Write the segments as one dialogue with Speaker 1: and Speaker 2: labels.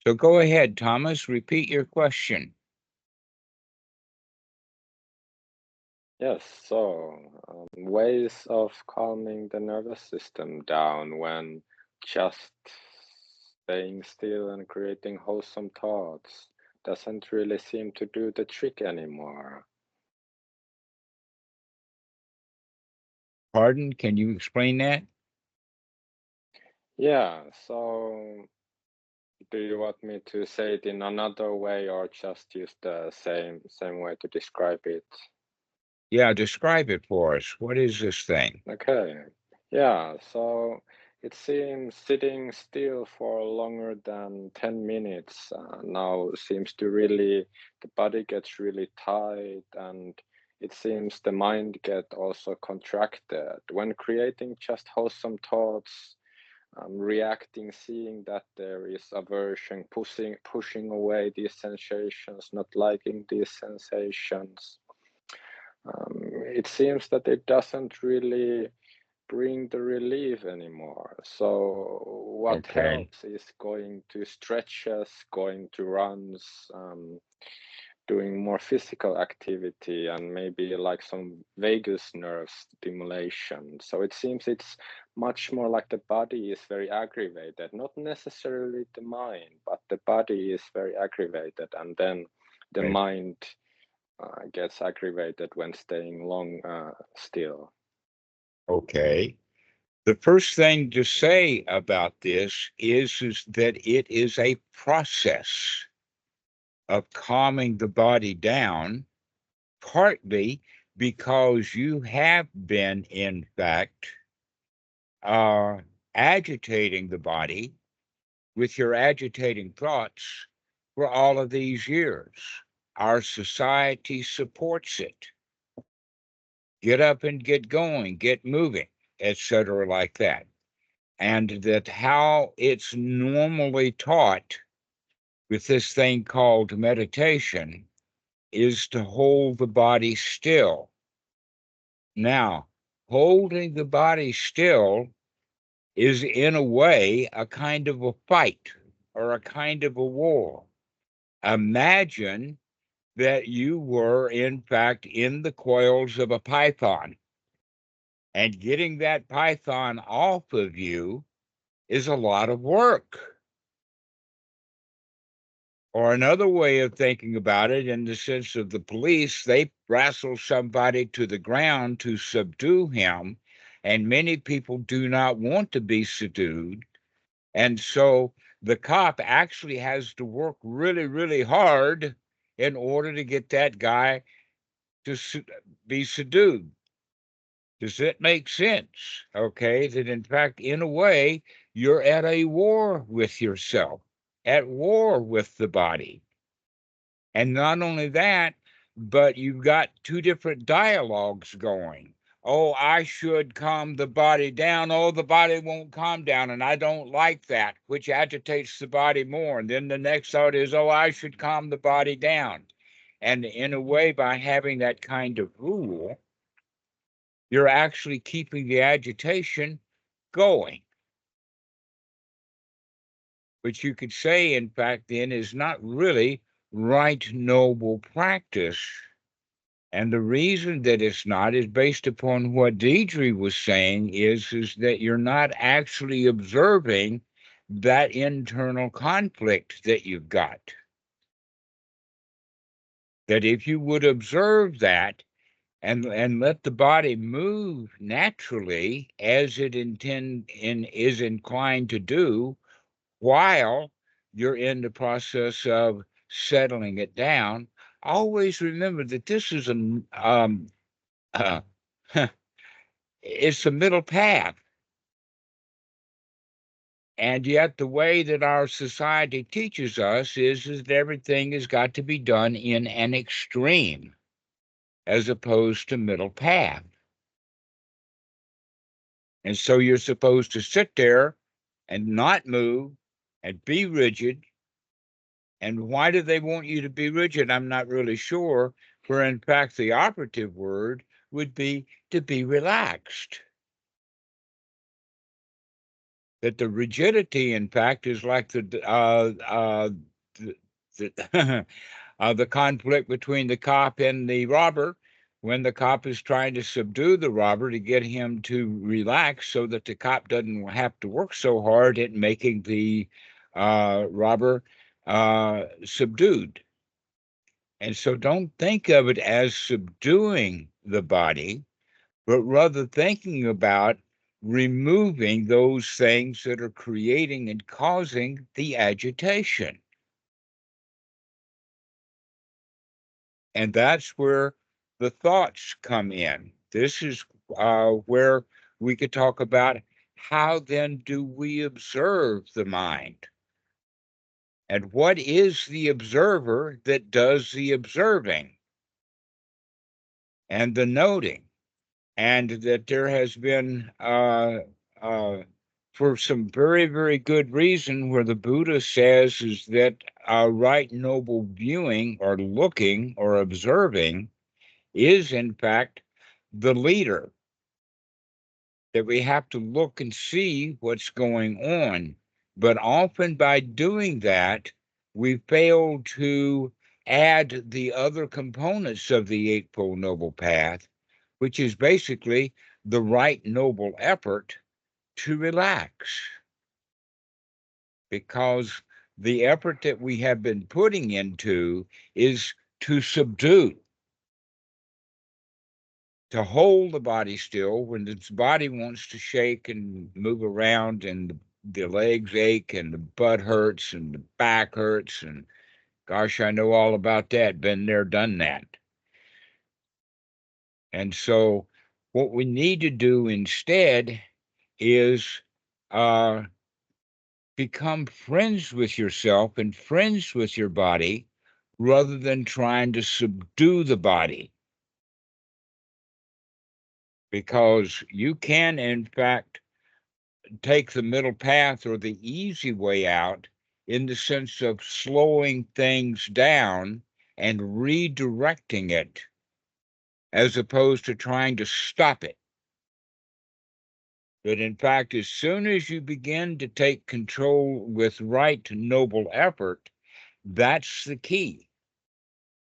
Speaker 1: So go ahead, Thomas, repeat your question.
Speaker 2: Yes, so ways of calming the nervous system down when just staying still and creating wholesome thoughts doesn't really seem to do the trick anymore.
Speaker 1: Pardon, can you explain that?
Speaker 2: Yeah, so do you want me to say it in another way or just use the same way to describe it?
Speaker 1: Yeah, describe it for us. What is this thing?
Speaker 2: Okay. Yeah, so it seems sitting still for longer than 10 minutes now seems to really, the body gets really tight and it seems the mind get also contracted. When creating just wholesome thoughts, reacting, seeing that there is aversion, pushing away these sensations, not liking these sensations, it seems that it doesn't really bring the relief anymore. So what
Speaker 1: Okay.
Speaker 2: helps is going to stretches, going to runs, doing more physical activity and maybe like some vagus nerve stimulation. So it seems it's much more like the body is very aggravated, not necessarily the mind, but the body is very aggravated and then the
Speaker 1: Okay.
Speaker 2: mind gets aggravated when staying long still.
Speaker 1: Okay. The first thing to say about this is that it is a process of calming the body down, partly because you have been, in fact, uh, agitating the body with your agitating thoughts for all of these years. Our society supports it. Get up and get going, get moving, etc., like that. And that how it's normally taught with this thing called meditation is to hold the body still. Now, holding the body still is, in a way, a kind of a fight or a kind of a war. Imagine that you were, in fact, in the coils of a python, and getting that python off of you is a lot of work. Or another way of thinking about it, in the sense of the police, they wrestle somebody to the ground to subdue him, and many people do not want to be subdued. And so the cop actually has to work really, really hard in order to get that guy to be subdued. Does that make sense? Okay, that in fact, in a way, you're at a war with yourself, at war with the body. And not only that, but you've got two different dialogues going. Oh, I should calm the body down. Oh, the body won't calm down. And I don't like that, which agitates the body more. And then the next thought is, oh, I should calm the body down. And in a way, by having that kind of rule, you're actually keeping the agitation going, which you could say, in fact, then is not really right noble practice. And the reason that it's not is based upon what Deidre was saying is that you're not actually observing that internal conflict that you've got. That if you would observe that and let the body move naturally as it is inclined to do while you're in the process of settling it down, always remember that this is uh, it's a middle path. And yet, the way that our society teaches us is that everything has got to be done in an extreme as opposed to middle path. And so you're supposed to sit there and not move and be rigid. And why do they want you to be rigid? I'm not really sure. For in fact, the operative word would be to be relaxed. that the rigidity, in fact, is like the, the conflict between the cop and the robber, when the cop is trying to subdue the robber to get him to relax so that the cop doesn't have to work so hard at making the robber subdued. And so don't think of it as subduing the body, but rather thinking about removing those things that are creating and causing the agitation. And that's where the thoughts come in. This is where we could talk about how then do we observe the mind? And what is the observer that does the observing and the noting? And that there has been, for some very, very good reason, where the Buddha says is that right noble viewing or looking or observing is, in fact, the leader, that we have to look and see what's going on. But often by doing that, we fail to add the other components of the Eightfold Noble Path, which is basically the right noble effort to relax. Because the effort that we have been putting into is to subdue, to hold the body still when its body wants to shake and move around, and the legs ache and the butt hurts and the back hurts. And gosh, I know all about that. Been there, done that. And so what we need to do instead is become friends with yourself and friends with your body rather than trying to subdue the body. Because you can, in fact, take the middle path or the easy way out in the sense of slowing things down and redirecting it as opposed to trying to stop it. But in fact, as soon as you begin to take control with right noble effort, that's the key,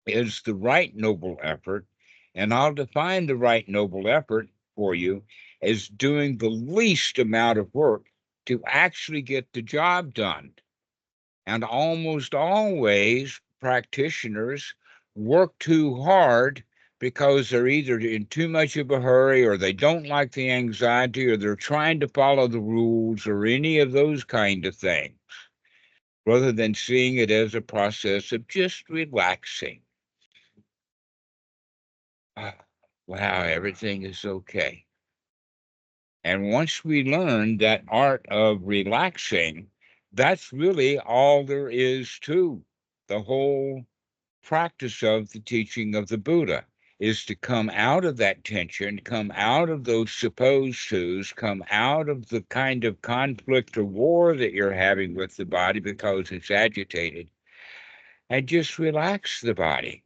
Speaker 1: is the right noble effort. And I'll define the right noble effort for you as doing the least amount of work to actually get the job done. And almost always practitioners work too hard because they're either in too much of a hurry, or they don't like the anxiety, or they're trying to follow the rules, or any of those kind of things, rather than seeing it as a process of just relaxing. Wow, everything is okay. And once we learn that art of relaxing, that's really all there is to the whole practice of the teaching of the Buddha, is to come out of that tension, come out of those supposed tos, come out of the kind of conflict or war that you're having with the body because it's agitated, and just relax the body.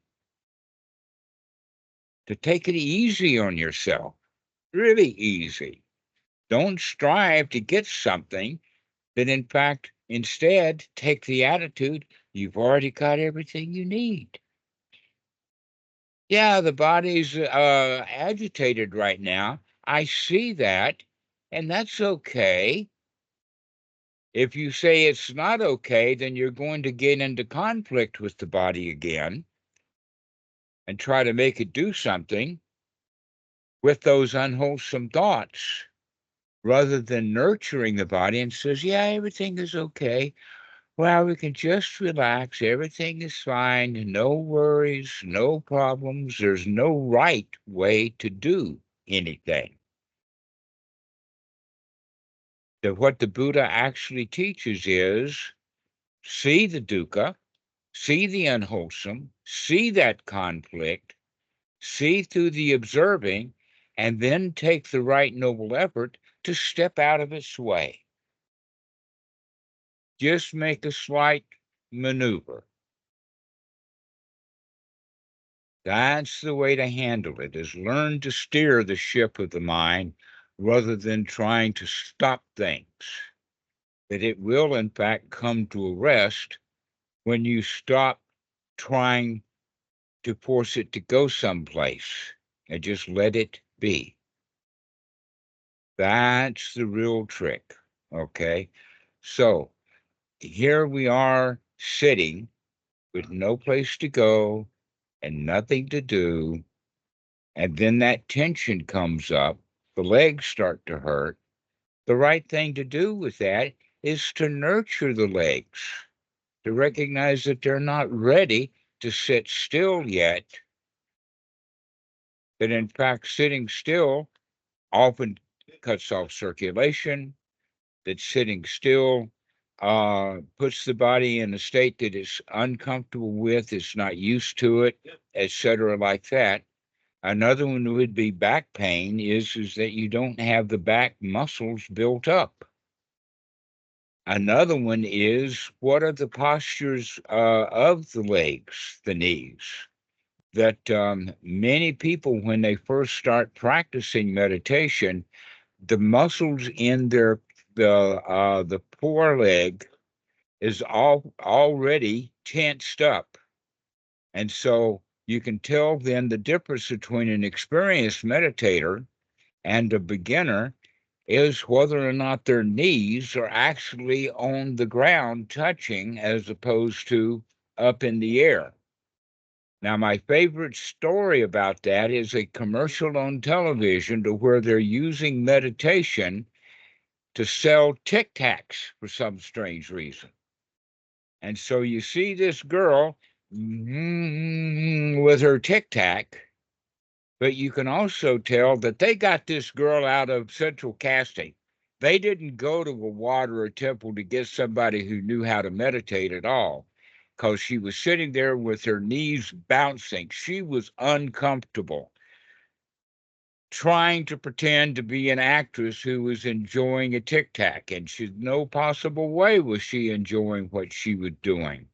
Speaker 1: To take it easy on yourself, really easy. Don't strive to get something, but in fact, instead, take the attitude, you've already got everything you need. Yeah, the body's agitated right now. I see that, and that's okay. If you say it's not okay, then you're going to get into conflict with the body again and try to make it do something with those unwholesome thoughts, rather than nurturing the body and says, yeah, everything is okay. Well, we can just relax. Everything is fine. No worries, no problems. There's no right way to do anything. That what the Buddha actually teaches is see the dukkha, see the unwholesome, see that conflict, see through the observing, and then take the right noble effort to step out of its way. Just make a slight maneuver. That's the way to handle it, is learn to steer the ship of the mind rather than trying to stop things. that it will, in fact, come to a rest when you stop trying to force it to go someplace and just let it be. That's the real trick. Okay. So here we are sitting with no place to go and nothing to do. And then that tension comes up. The legs start to hurt. The right thing to do with that is to nurture the legs, to recognize that they're not ready to sit still yet, that in fact, sitting still often cuts off circulation, that sitting still puts the body in a state that it's uncomfortable with, it's not used to it, etc., like that. Another one would be back pain, is that you don't have the back muscles built up. Another one is, what are the postures of the legs, the knees? That many people, when they first start practicing meditation, the muscles in the foreleg is already tensed up, and so you can tell then the difference between an experienced meditator and a beginner is whether or not their knees are actually on the ground touching as opposed to up in the air. Now, my favorite story about that is a commercial on television to where they're using meditation to sell Tic Tacs for some strange reason. And so you see this girl with her Tic Tac, but you can also tell that they got this girl out of central casting. They didn't go to a water or temple to get somebody who knew how to meditate at all, because she was sitting there with her knees bouncing. She was uncomfortable, trying to pretend to be an actress who was enjoying a Tic Tac, and she, no possible way was she enjoying what she was doing.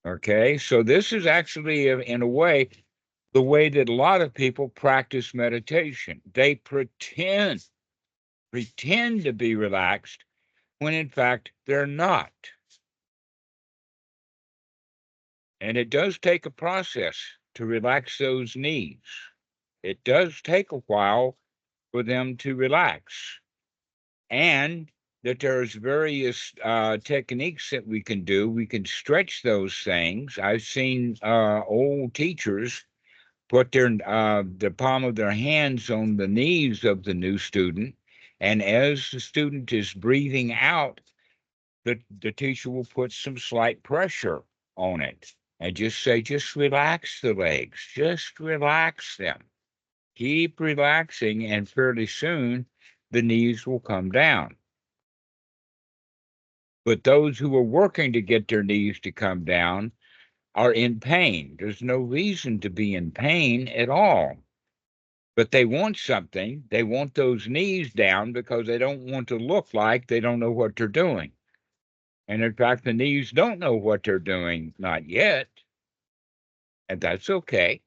Speaker 1: Okay, so this is actually, in a way, the way that a lot of people practice meditation. They pretend to be relaxed when in fact they're not. And it does take a process to relax those knees. It does take a while for them to relax. And that there's various techniques that we can do. We can stretch those things. I've seen old teachers put the palm of their hands on the knees of the new student, and as the student is breathing out, the teacher will put some slight pressure on it and just say, just relax the legs, just relax them. Keep relaxing, and fairly soon the knees will come down. But those who are working to get their knees to come down are in pain. There's no reason to be in pain at all. But they want something. They want those knees down because they don't want to look like they don't know what they're doing. And in fact, the knees don't know what they're doing, not yet. And that's okay.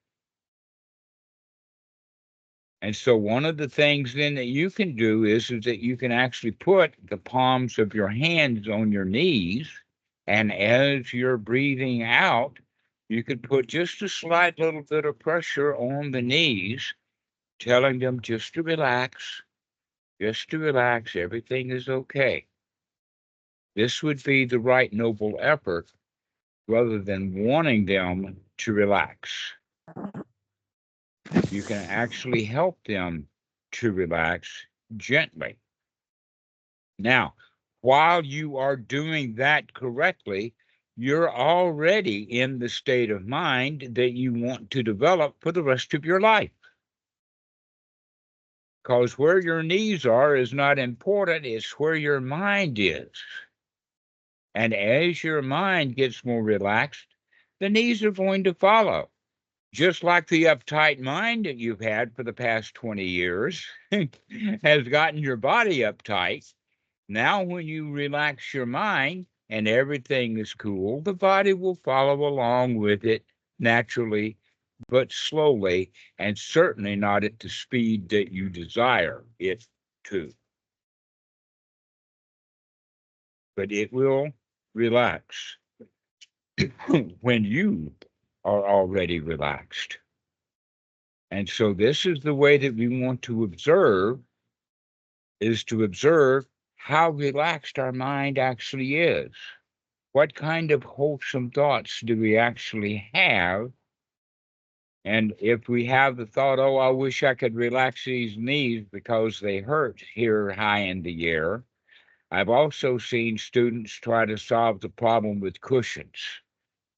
Speaker 1: And so one of the things then that you can do is that you can actually put the palms of your hands on your knees. And as you're breathing out, you could put just a slight little bit of pressure on the knees, telling them just to relax, just to relax. Everything is okay. This would be the right noble effort rather than wanting them to relax. You can actually help them to relax gently. Now, while you are doing that correctly, you're already in the state of mind that you want to develop for the rest of your life. Because where your knees are is not important, it's where your mind is. And as your mind gets more relaxed, the knees are going to follow. Just like the uptight mind that you've had for the past 20 years has gotten your body uptight. Now, when you relax your mind and everything is cool, the body will follow along with it naturally, but slowly, and certainly not at the speed that you desire it to. but it will relax when you are already relaxed. And so this is the way that we want to observe, is to observe how relaxed our mind actually is. What kind of wholesome thoughts do we actually have? And if we have the thought, oh, I wish I could relax these knees because they hurt here high in the air. I've also seen students try to solve the problem with cushions.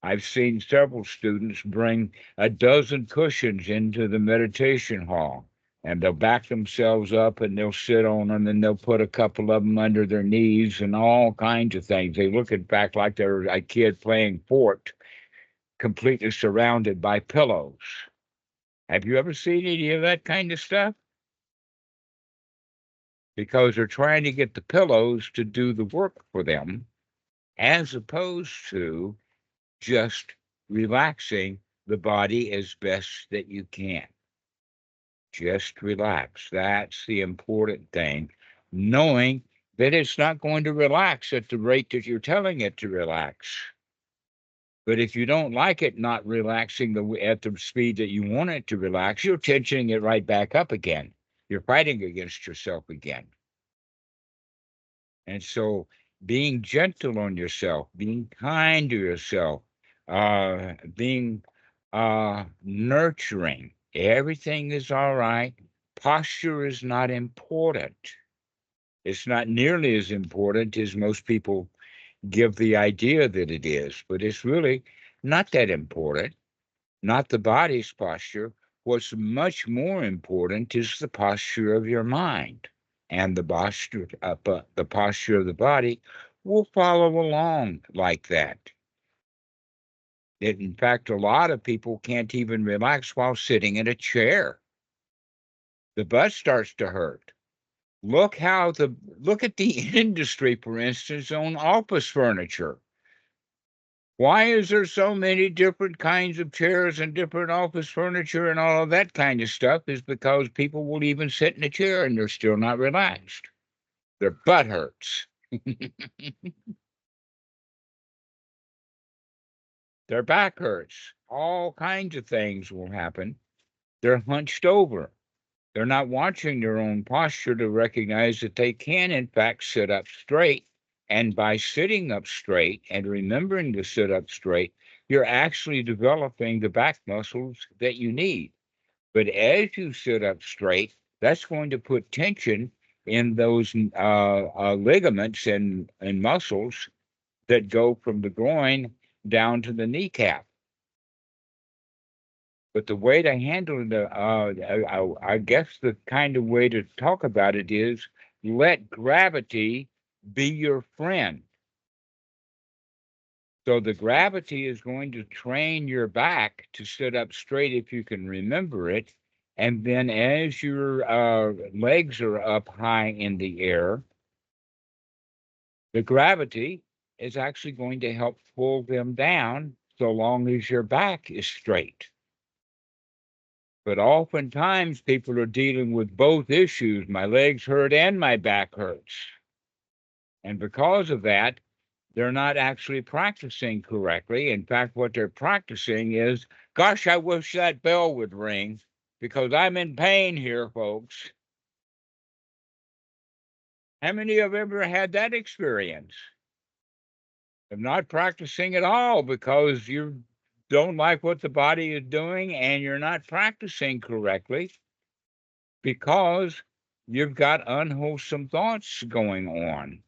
Speaker 1: I've seen several students bring a dozen cushions into the meditation hall, and they'll back themselves up and they'll sit on them, and they'll put a couple of them under their knees and all kinds of things. They look at back like they're a kid playing fort, completely surrounded by pillows. Have you ever seen any of that kind of stuff? Because they're trying to get the pillows to do the work for them, as opposed to just relaxing the body as best that you can. Just relax. That's the important thing. Knowing that it's not going to relax at the rate that you're telling it to relax. But if you don't like it not relaxing at the speed that you want it to relax, you're tensioning it right back up again. You're fighting against yourself again. And so being gentle on yourself, being kind to yourself, being nurturing, everything is all right. Posture is not important. It's not nearly as important as most people give the idea that it is, but it's really not that important. Not the body's posture. What's much more important is the posture of your mind, and the posture of the body will follow along like that. In fact, a lot of people can't even relax while sitting in a chair. The butt starts to hurt. Look at the industry, for instance, on office furniture. Why is there so many different kinds of chairs and different office furniture and all of that kind of stuff? Is because people will even sit in a chair and they're still not relaxed. Their butt hurts. Their back hurts. All kinds of things will happen. They're hunched over. They're not watching their own posture to recognize that they can, in fact, sit up straight. And by sitting up straight and remembering to sit up straight, you're actually developing the back muscles that you need. But as you sit up straight, that's going to put tension in those ligaments and muscles that go from the groin down to the kneecap. But the way to handle I guess the kind of way to talk about it is let gravity be your friend. So the gravity is going to train your back to sit up straight if you can remember it. And then as your legs are up high in the air, the gravity is actually going to help pull them down so long as your back is straight. But oftentimes people are dealing with both issues. My legs hurt and my back hurts. And because of that, they're not actually practicing correctly. In fact, what they're practicing is, gosh, I wish that bell would ring because I'm in pain here, folks. How many have ever had that experience of not practicing at all because you don't like what the body is doing and you're not practicing correctly because you've got unwholesome thoughts going on?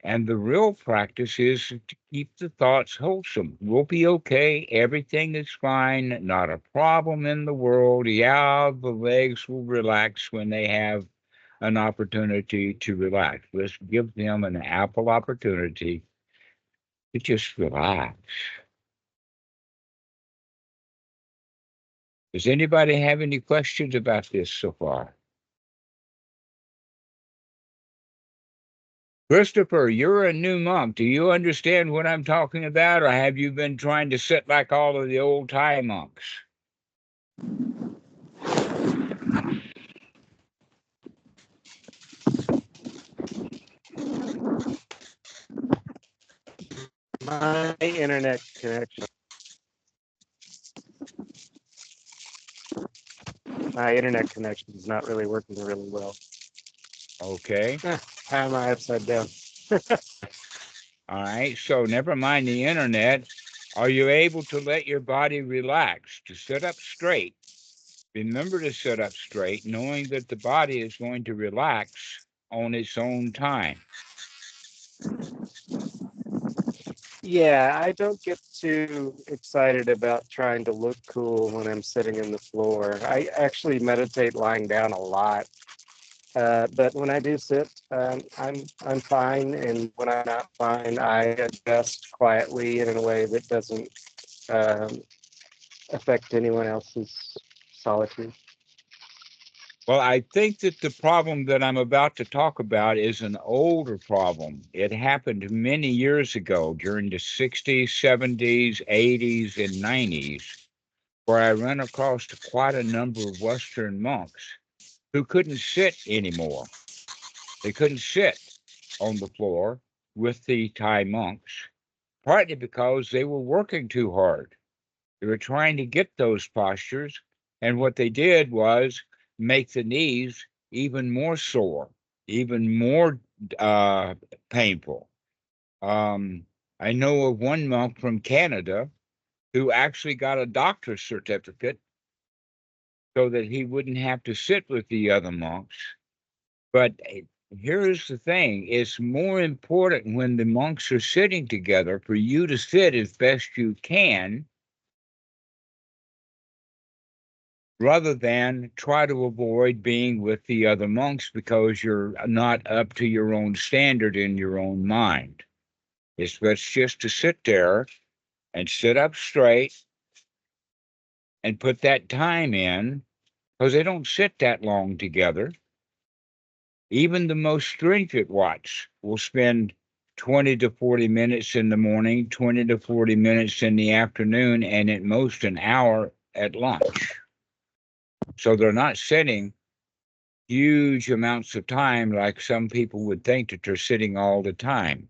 Speaker 1: And the real practice is to keep the thoughts wholesome. We'll be okay. Everything is fine. Not a problem in the world. Yeah, the legs will relax when they have an opportunity to relax. Let's give them an ample opportunity to just relax. Does anybody have any questions about this so far? Christopher, you're a new monk. Do you understand what I'm talking about, or have you been trying to sit like all of the old Thai monks?
Speaker 3: My internet connection is not really working really well.
Speaker 1: Okay.
Speaker 3: How am I upside down?
Speaker 1: All right. So never mind the internet. Are you able to let your body relax, to sit up straight? Remember to sit up straight, knowing that the body is going to relax on its own time.
Speaker 3: Yeah, I don't get too excited about trying to look cool when I'm sitting in the floor. I actually meditate lying down a lot. But when I do sit, I'm fine, and when I'm not fine, I adjust quietly in a way that doesn't um, affect anyone else's solitude.
Speaker 1: Well, I think that the problem that I'm about to talk about is an older problem. It happened many years ago during the 60s, 70s, 80s, and 90s, where I ran across quite a number of Western monks who couldn't sit anymore. They couldn't sit on the floor with the Thai monks, partly because they were working too hard. They were trying to get those postures, and what they did was make the knees even more sore, even more painful. I know of one monk from Canada who actually got a doctor's certificate so that he wouldn't have to sit with the other monks. But here's the thing, it's more important when the monks are sitting together for you to sit as best you can rather than try to avoid being with the other monks because you're not up to your own standard in your own mind. It's best just to sit there and sit up straight and put that time in because they don't sit that long together. Even the most stringent watch will spend 20 to 40 minutes in the morning, 20 to 40 minutes in the afternoon, and at most an hour at lunch. So they're not sitting huge amounts of time like some people would think that they're sitting all the time.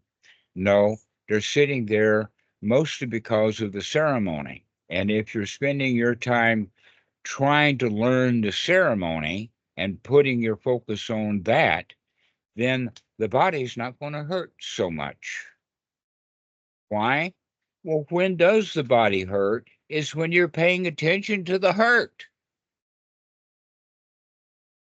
Speaker 1: No, they're sitting there mostly because of the ceremony. And if you're spending your time trying to learn the ceremony and putting your focus on that, then the body's not going to hurt so much. Why? Well, when does the body hurt? Is when you're paying attention to the hurt.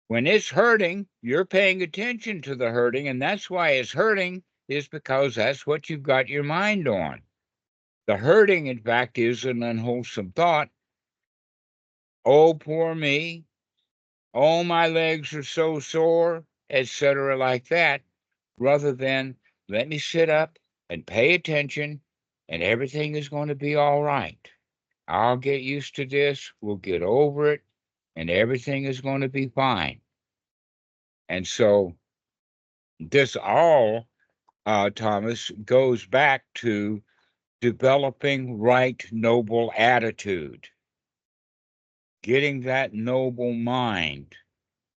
Speaker 1: When it's hurting, you're paying attention to the hurting, and that's why it's hurting, is because that's what you've got your mind on. The hurting, in fact, is an unwholesome thought. Oh, poor me. Oh, my legs are so sore, etc., like that, rather than let me sit up and pay attention, and everything is going to be all right. I'll get used to this. We'll get over it, and everything is going to be fine. And so this all, Thomas, goes back to developing right noble attitude, getting that noble mind.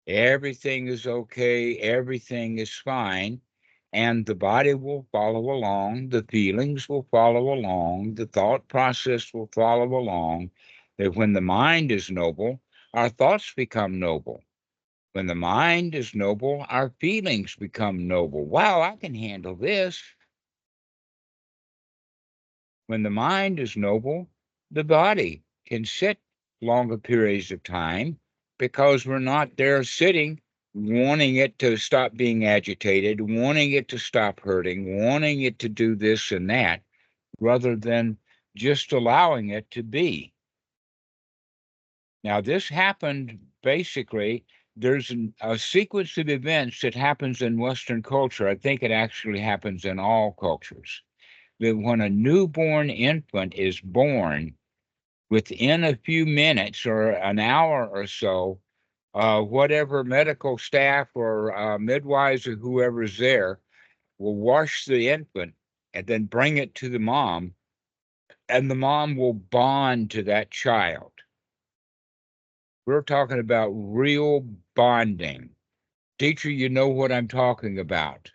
Speaker 1: Everything is okay, everything is fine, and the body will follow along, the feelings will follow along, the thought process will follow along. That when the mind is noble, our thoughts become noble. When the mind is noble, our feelings become noble. Wow, I can handle this. When the mind is noble, the body can sit longer periods of time because we're not there sitting, wanting it to stop being agitated, wanting it to stop hurting, wanting it to do this and that, rather than just allowing it to be. Now, this happened basically, there's a sequence of events that happens in Western culture. I think it actually happens in all cultures. That when a newborn infant is born, within a few minutes or an hour or so, whatever medical staff or midwives or whoever's there will wash the infant and then bring it to the mom, and the mom will bond to that child. We're talking about real bonding. Teacher, you know what I'm talking about.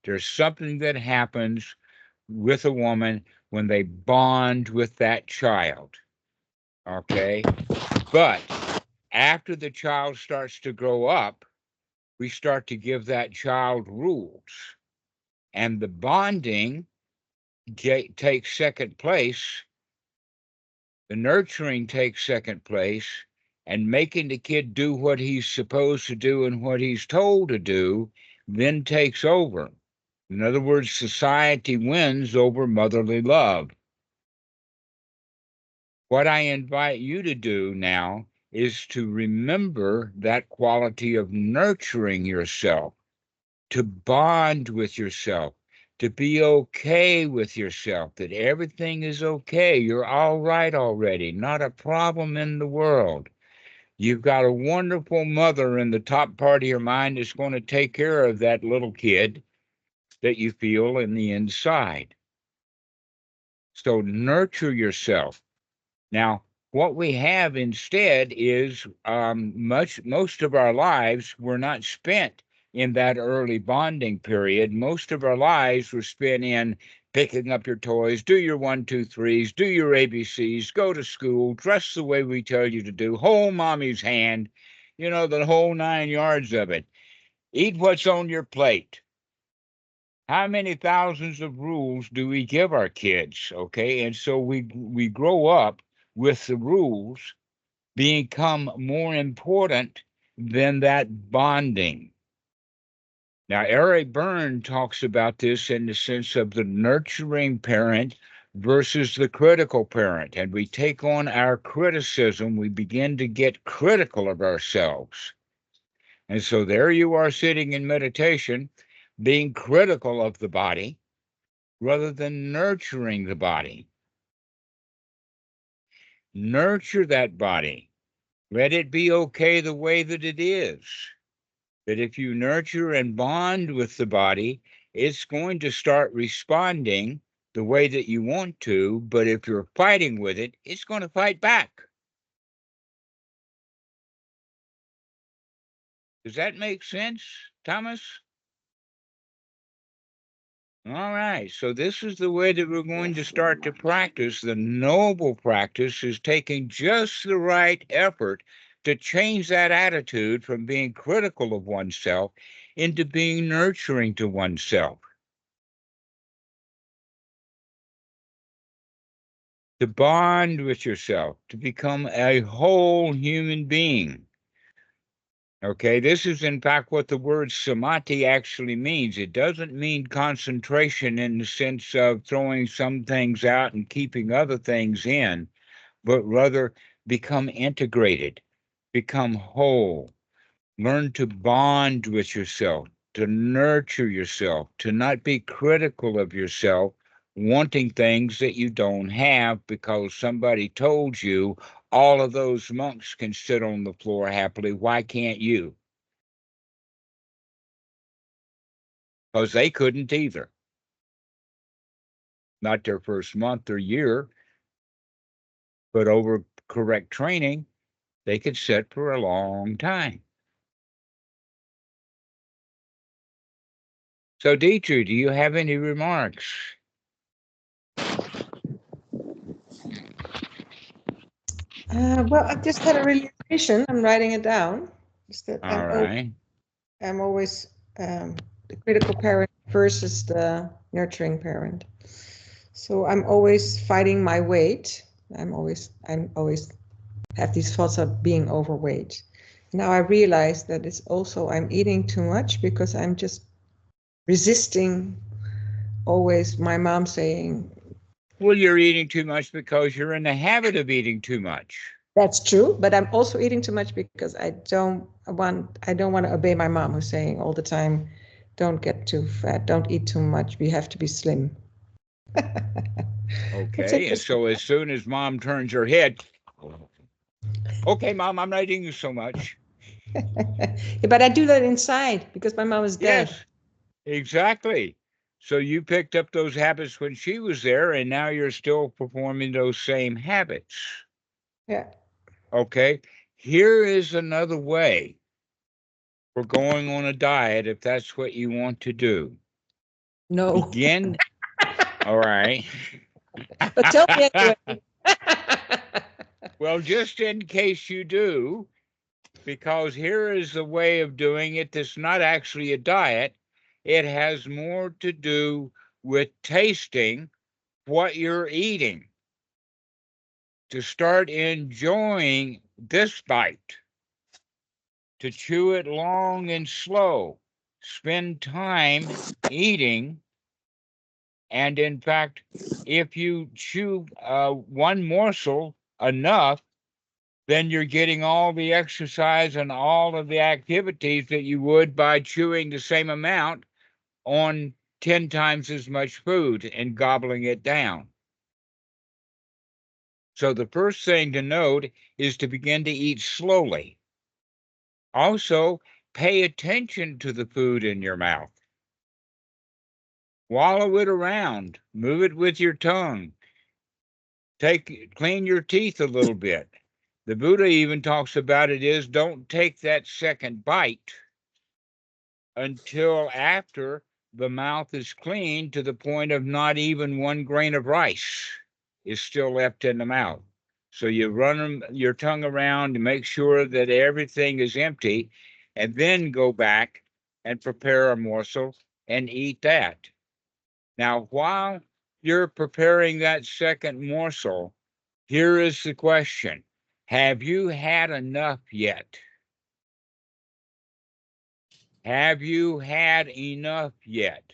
Speaker 1: There's something that happens with a woman when they bond with that child. Okay. But after the child starts to grow up, we start to give that child rules. And the bonding takes second place. The nurturing takes second place. And making the kid do what he's supposed to do and what he's told to do then takes over. In other words, society wins over motherly love. What I invite you to do now is to remember that quality of nurturing yourself, to bond with yourself, to be okay with yourself, that everything is okay. You're all right already, not a problem in the world. You've got a wonderful mother in the top part of your mind that's going to take care of that little kid that you feel in the inside. So nurture yourself. Now, what we have instead is most of our lives were not spent in that early bonding period. Most of our lives were spent in picking up your toys, do your 1, 2, 3s, do your ABCs, go to school, dress the way we tell you to do, hold mommy's hand, the whole 9 yards of it. Eat what's on your plate. How many thousands of rules do we give our kids? Okay. And so we grow up with the rules become more important than that bonding. Now, Eric Berne talks about this in the sense of the nurturing parent versus the critical parent. And we take on our criticism, we begin to get critical of ourselves. And so there you are sitting in meditation, being critical of the body rather than nurturing the body. Nurture that body. Let it be okay the way that it is. That if you nurture and bond with the body, it's going to start responding the way that you want to. But if you're fighting with it, it's going to fight back. Does that make sense, Thomas? All right. So this is the way that we're going to start to practice. The noble practice is taking just the right effort to change that attitude from being critical of oneself into being nurturing to oneself. To bond with yourself, to become a whole human being. Okay, this is in fact what the word samadhi actually means. It doesn't mean concentration in the sense of throwing some things out and keeping other things in, but rather become integrated, become whole, learn to bond with yourself, to nurture yourself, to not be critical of yourself, wanting things that you don't have because somebody told you all of those monks can sit on the floor happily. Why can't you? Because they couldn't either. Not their first month or year, but over correct training, they could sit for a long time. So, Dietrich, do you have any remarks?
Speaker 4: Well, I just had a realization. I'm writing it down. Is that
Speaker 1: All right.
Speaker 4: I'm always the critical parent versus the nurturing parent. So I'm always fighting my weight. I'm always have these thoughts of being overweight. Now I realize that it's also I'm eating too much because I'm just resisting always my mom saying,
Speaker 1: well, you're eating too much because you're in the habit of eating too much.
Speaker 4: That's true, but I'm also eating too much because I don't want to obey my mom who's saying all the time, don't get too fat, don't eat too much, we have to be slim.
Speaker 1: Okay, and so as soon as mom turns her head, okay, mom, I'm not eating so much.
Speaker 4: But I do that inside because my mom is dead.
Speaker 1: Yes, exactly. So you picked up those habits when she was there, and now you're still performing those same habits.
Speaker 4: Yeah.
Speaker 1: Okay, here is another way for going on a diet if that's what you want to do.
Speaker 4: No.
Speaker 1: Begin, all right.
Speaker 4: But tell me anyway.
Speaker 1: Well, just in case you do, because here is the way of doing it that's not actually a diet. It has more to do with tasting what you're eating, to start enjoying this bite, to chew it long and slow, spend time eating. And in fact, if you chew one morsel enough, then you're getting all the exercise and all of the activities that you would by chewing the same amount on 10 times as much food and gobbling it down. So the first thing to note is to begin to eat slowly. Also, pay attention to the food in your mouth. Wallow it around, move it with your tongue. Clean your teeth a little bit. The Buddha even talks about it is don't take that second bite until after the mouth is clean to the point of not even 1 grain of rice is still left in the mouth. So you run your tongue around to make sure that everything is empty, and then go back and prepare a morsel and eat that. Now, while you're preparing that second morsel, here is the question. Have you had enough yet? Have you had enough yet?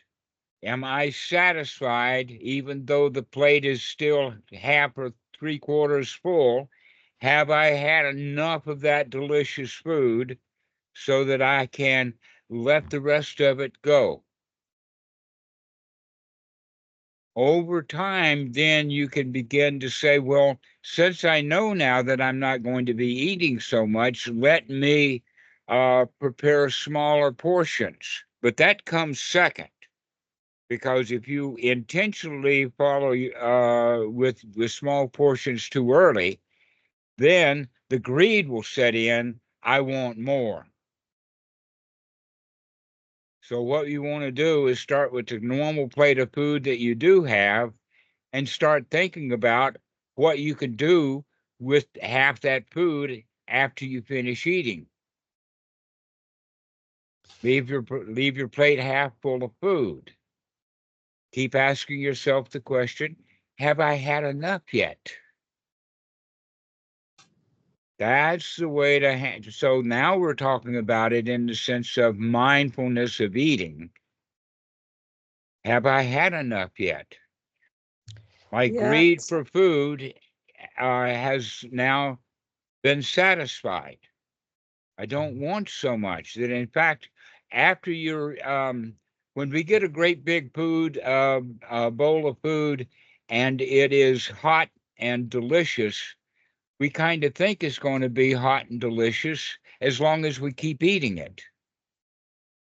Speaker 1: Am I satisfied even though the plate is still half or 3/4 full? Have I had enough of that delicious food so that I can let the rest of it go? Over time, then you can begin to say, well, since I know now that I'm not going to be eating so much, let me prepare smaller portions. But that comes second, because if you intentionally follow with small portions too early, then the greed will set in. I want more. So what you want to do is start with the normal plate of food that you do have and start thinking about what you can do with half that food after you finish eating. Leave your plate half full of food. Keep asking yourself the question, have I had enough yet? That's the way to handle. So now we're talking about it in the sense of mindfulness of eating. Have I had enough yet? My greed for food has now been satisfied. I don't want so much. That in fact, after you're when we get a great big food bowl of food and it is hot and delicious, we kind of think it's going to be hot and delicious as long as we keep eating it.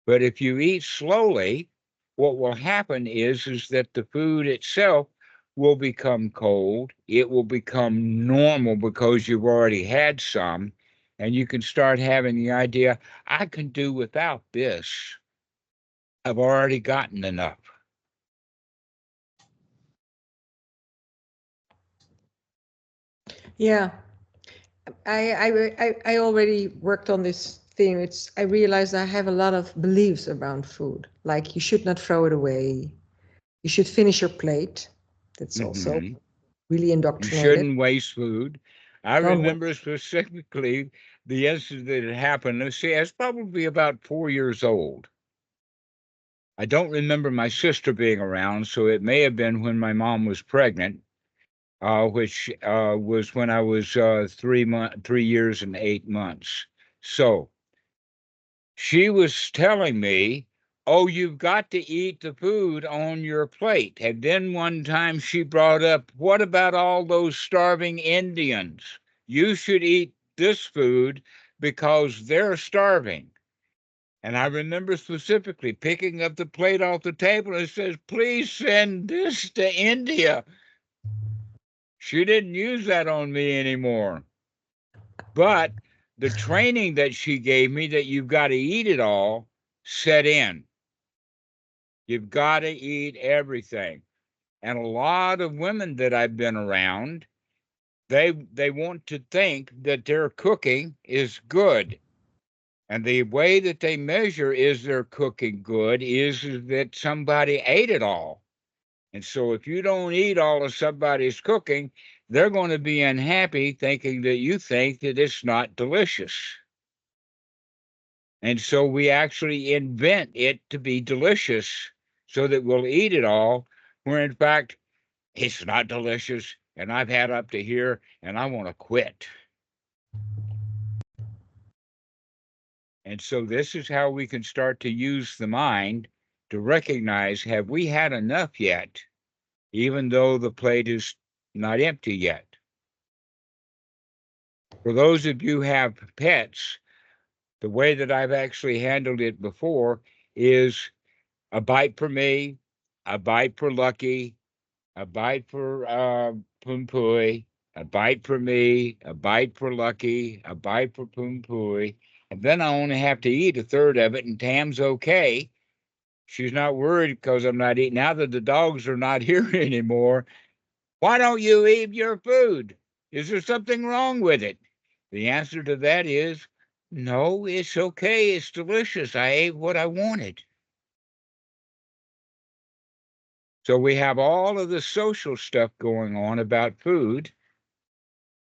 Speaker 1: But if you eat slowly, what will happen is that the food itself will become cold. It will become normal because you've already had some, and you can start having the idea, I can do without this. I've already gotten enough.
Speaker 4: Yeah, I already worked on this thing. I realized I have a lot of beliefs around food, like you should not throw it away. You should finish your plate. That's also really
Speaker 1: You
Speaker 4: indoctrinated.
Speaker 1: shouldn't waste food. I remember specifically the incident that had happened. Let's see, I was probably about 4 years old. I don't remember my sister being around, so it may have been when my mom was pregnant, which was when I was 3 years and 8 months. So she was telling me, oh, you've got to eat the food on your plate. And then one time she brought up, what about all those starving Indians? You should eat this food because they're starving. And I remember specifically picking up the plate off the table and it says, please send this to India. She didn't use that on me anymore. But the training that she gave me that you've got to eat it all set in. You've got to eat everything. And a lot of women that I've been around, they want to think that their cooking is good. And the way that they measure is their cooking good is that somebody ate it all. And so if you don't eat all of somebody's cooking, they're going to be unhappy thinking that you think that it's not delicious. And so we actually invent it to be delicious so that we'll eat it all, where in fact, it's not delicious. And I've had up to here and I want to quit. And so this is how we can start to use the mind to recognize, have we had enough yet, even though the plate is not empty yet? For those of you who have pets, the way that I've actually handled it before is a bite for me, a bite for Lucky, a bite for Pumpui, a bite for me, a bite for Lucky, a bite for Pumpui, and then I only have to eat a third of it, and Tam's okay. She's not worried because I'm not eating. Now that the dogs are not here anymore, why don't you eat your food? Is there something wrong with it? The answer to that is no, it's okay. It's delicious. I ate what I wanted. So we have all of the social stuff going on about food.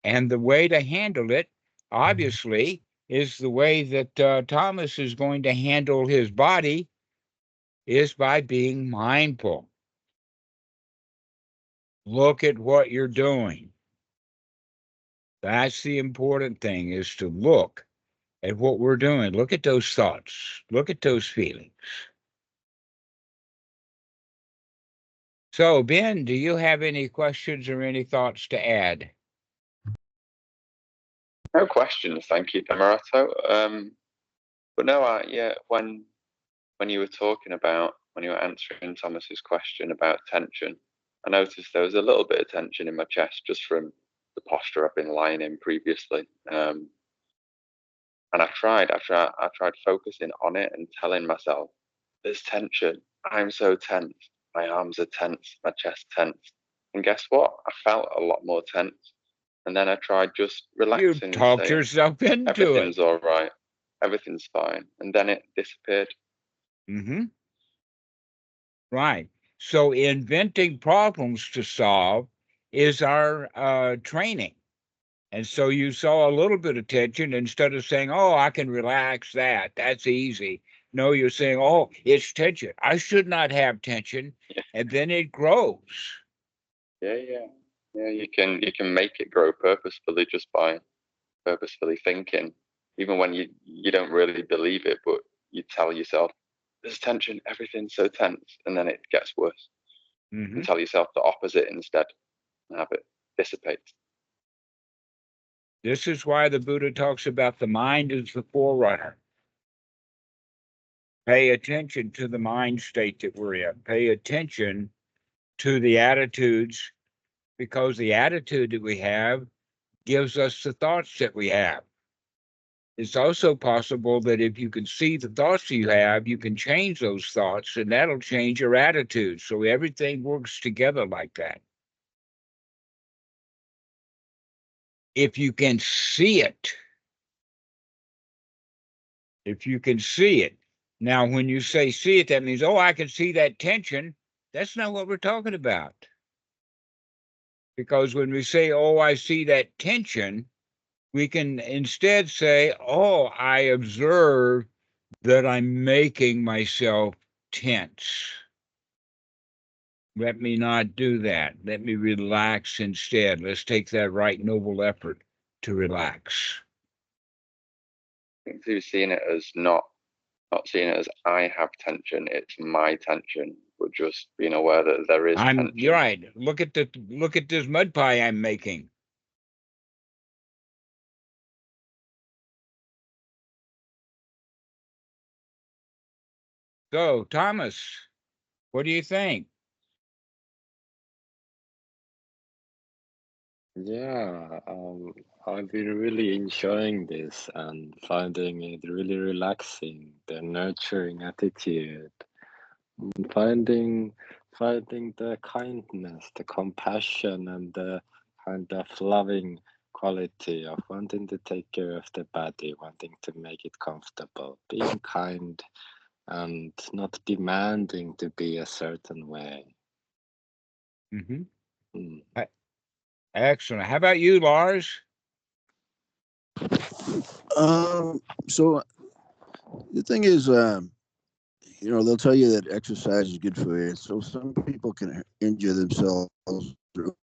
Speaker 1: And the way to handle it, obviously, is the way that Thomas is going to handle his body is by being mindful. Look at what you're doing. That's the important thing, is to look at what we're doing. Look at those thoughts. Look at those feelings. So, Ben, do you have any questions or any thoughts to add?
Speaker 5: No questions, thank you, Dhammarato. But no, yeah, when you were talking about, when you were answering Thomas's question about tension, I noticed there was a little bit of tension in my chest just from the posture I've been lying in previously. And I tried focusing on it and telling myself, there's tension. I'm so tense. My arms are tense, my chest tense. And guess what? I felt a lot more tense. And then I tried just relaxing.
Speaker 1: You talked yourself into
Speaker 5: everything's all right. Everything's fine. And then it disappeared.
Speaker 1: Mm-hmm. Right. So inventing problems to solve is our training. And so you saw a little bit of tension instead of saying, oh, I can relax that. That's easy. No, you're saying, oh, it's tension. I should not have tension.
Speaker 5: Yeah.
Speaker 1: And then it grows.
Speaker 5: Yeah. You can make it grow purposefully just by purposefully thinking, even when you don't really believe it, but you tell yourself, there's tension, everything's so tense, and then it gets worse.
Speaker 1: Mm-hmm.
Speaker 5: And tell yourself the opposite instead and have it dissipate.
Speaker 1: This is why the Buddha talks about the mind as the forerunner. Pay attention to the mind state that we're in. Pay attention to the attitudes, because the attitude that we have gives us the thoughts that we have. It's also possible that if you can see the thoughts you have, you can change those thoughts, and that'll change your attitude. So everything works together like that. If you can see it, Now, when you say see it, that means, oh, I can see that tension. That's not what we're talking about. Because when we say, oh, I see that tension, we can instead say, oh, I observe that I'm making myself tense. Let me not do that. Let me relax instead. Let's take that right noble effort to relax.
Speaker 5: I think through seeing it as not seeing it as I have tension, it's my tension, but just being aware that there is tension.
Speaker 1: You're right. Look at this mud pie I'm making. So, Thomas, what do you think?
Speaker 2: Yeah, I've been really enjoying this and finding it really relaxing, the nurturing attitude, finding finding the kindness, the compassion, and the kind of loving quality of wanting to take care of the body, wanting to make it comfortable, being kind and not demanding to be a certain way.
Speaker 1: Mm-hmm.
Speaker 2: Mm.
Speaker 1: Excellent. How about you, Lars?
Speaker 6: So the thing is, they'll tell you that exercise is good for you. So some people can injure themselves or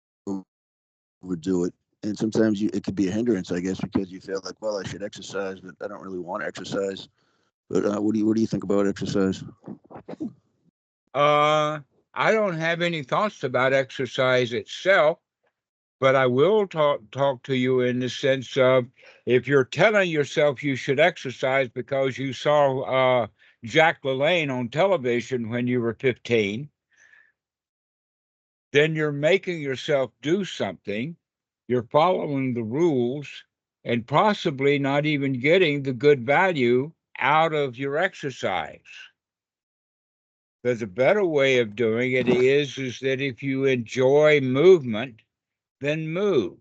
Speaker 6: overdo it. And sometimes it could be a hindrance, I guess, because you feel like, well, I should exercise, but I don't really want to exercise. But what do you think about exercise?
Speaker 1: I don't have any thoughts about exercise itself, but I will talk to you in the sense of if you're telling yourself you should exercise because you saw Jack LaLanne on television when you were 15, then you're making yourself do something. You're following the rules and possibly not even getting the good value out of your exercise. There's a better way of doing it is that if you enjoy movement, then move.